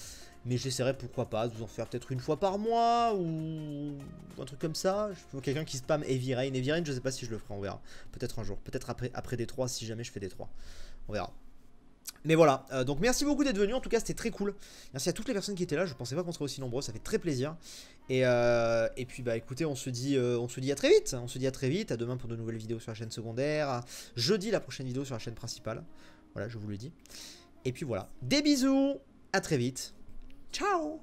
Mais j'essaierai pourquoi pas de vous en faire peut-être une fois par mois ou un truc comme ça. Je veux quelqu'un qui spam Heavy Rain. Heavy Rain, je sais pas si je le ferai, on verra. Peut-être un jour, peut-être après Détroit si jamais je fais Détroit. On verra. Mais voilà, donc merci beaucoup d'être venu, en tout cas c'était très cool. Merci à toutes les personnes qui étaient là, je pensais pas qu'on serait aussi nombreux, ça fait très plaisir. Et puis bah écoutez, on se dit à très vite. On se dit à très vite, à demain pour de nouvelles vidéos sur la chaîne secondaire. À jeudi la prochaine vidéo sur la chaîne principale. Voilà, je vous le dis. Et puis voilà, des bisous, à très vite. Ciao!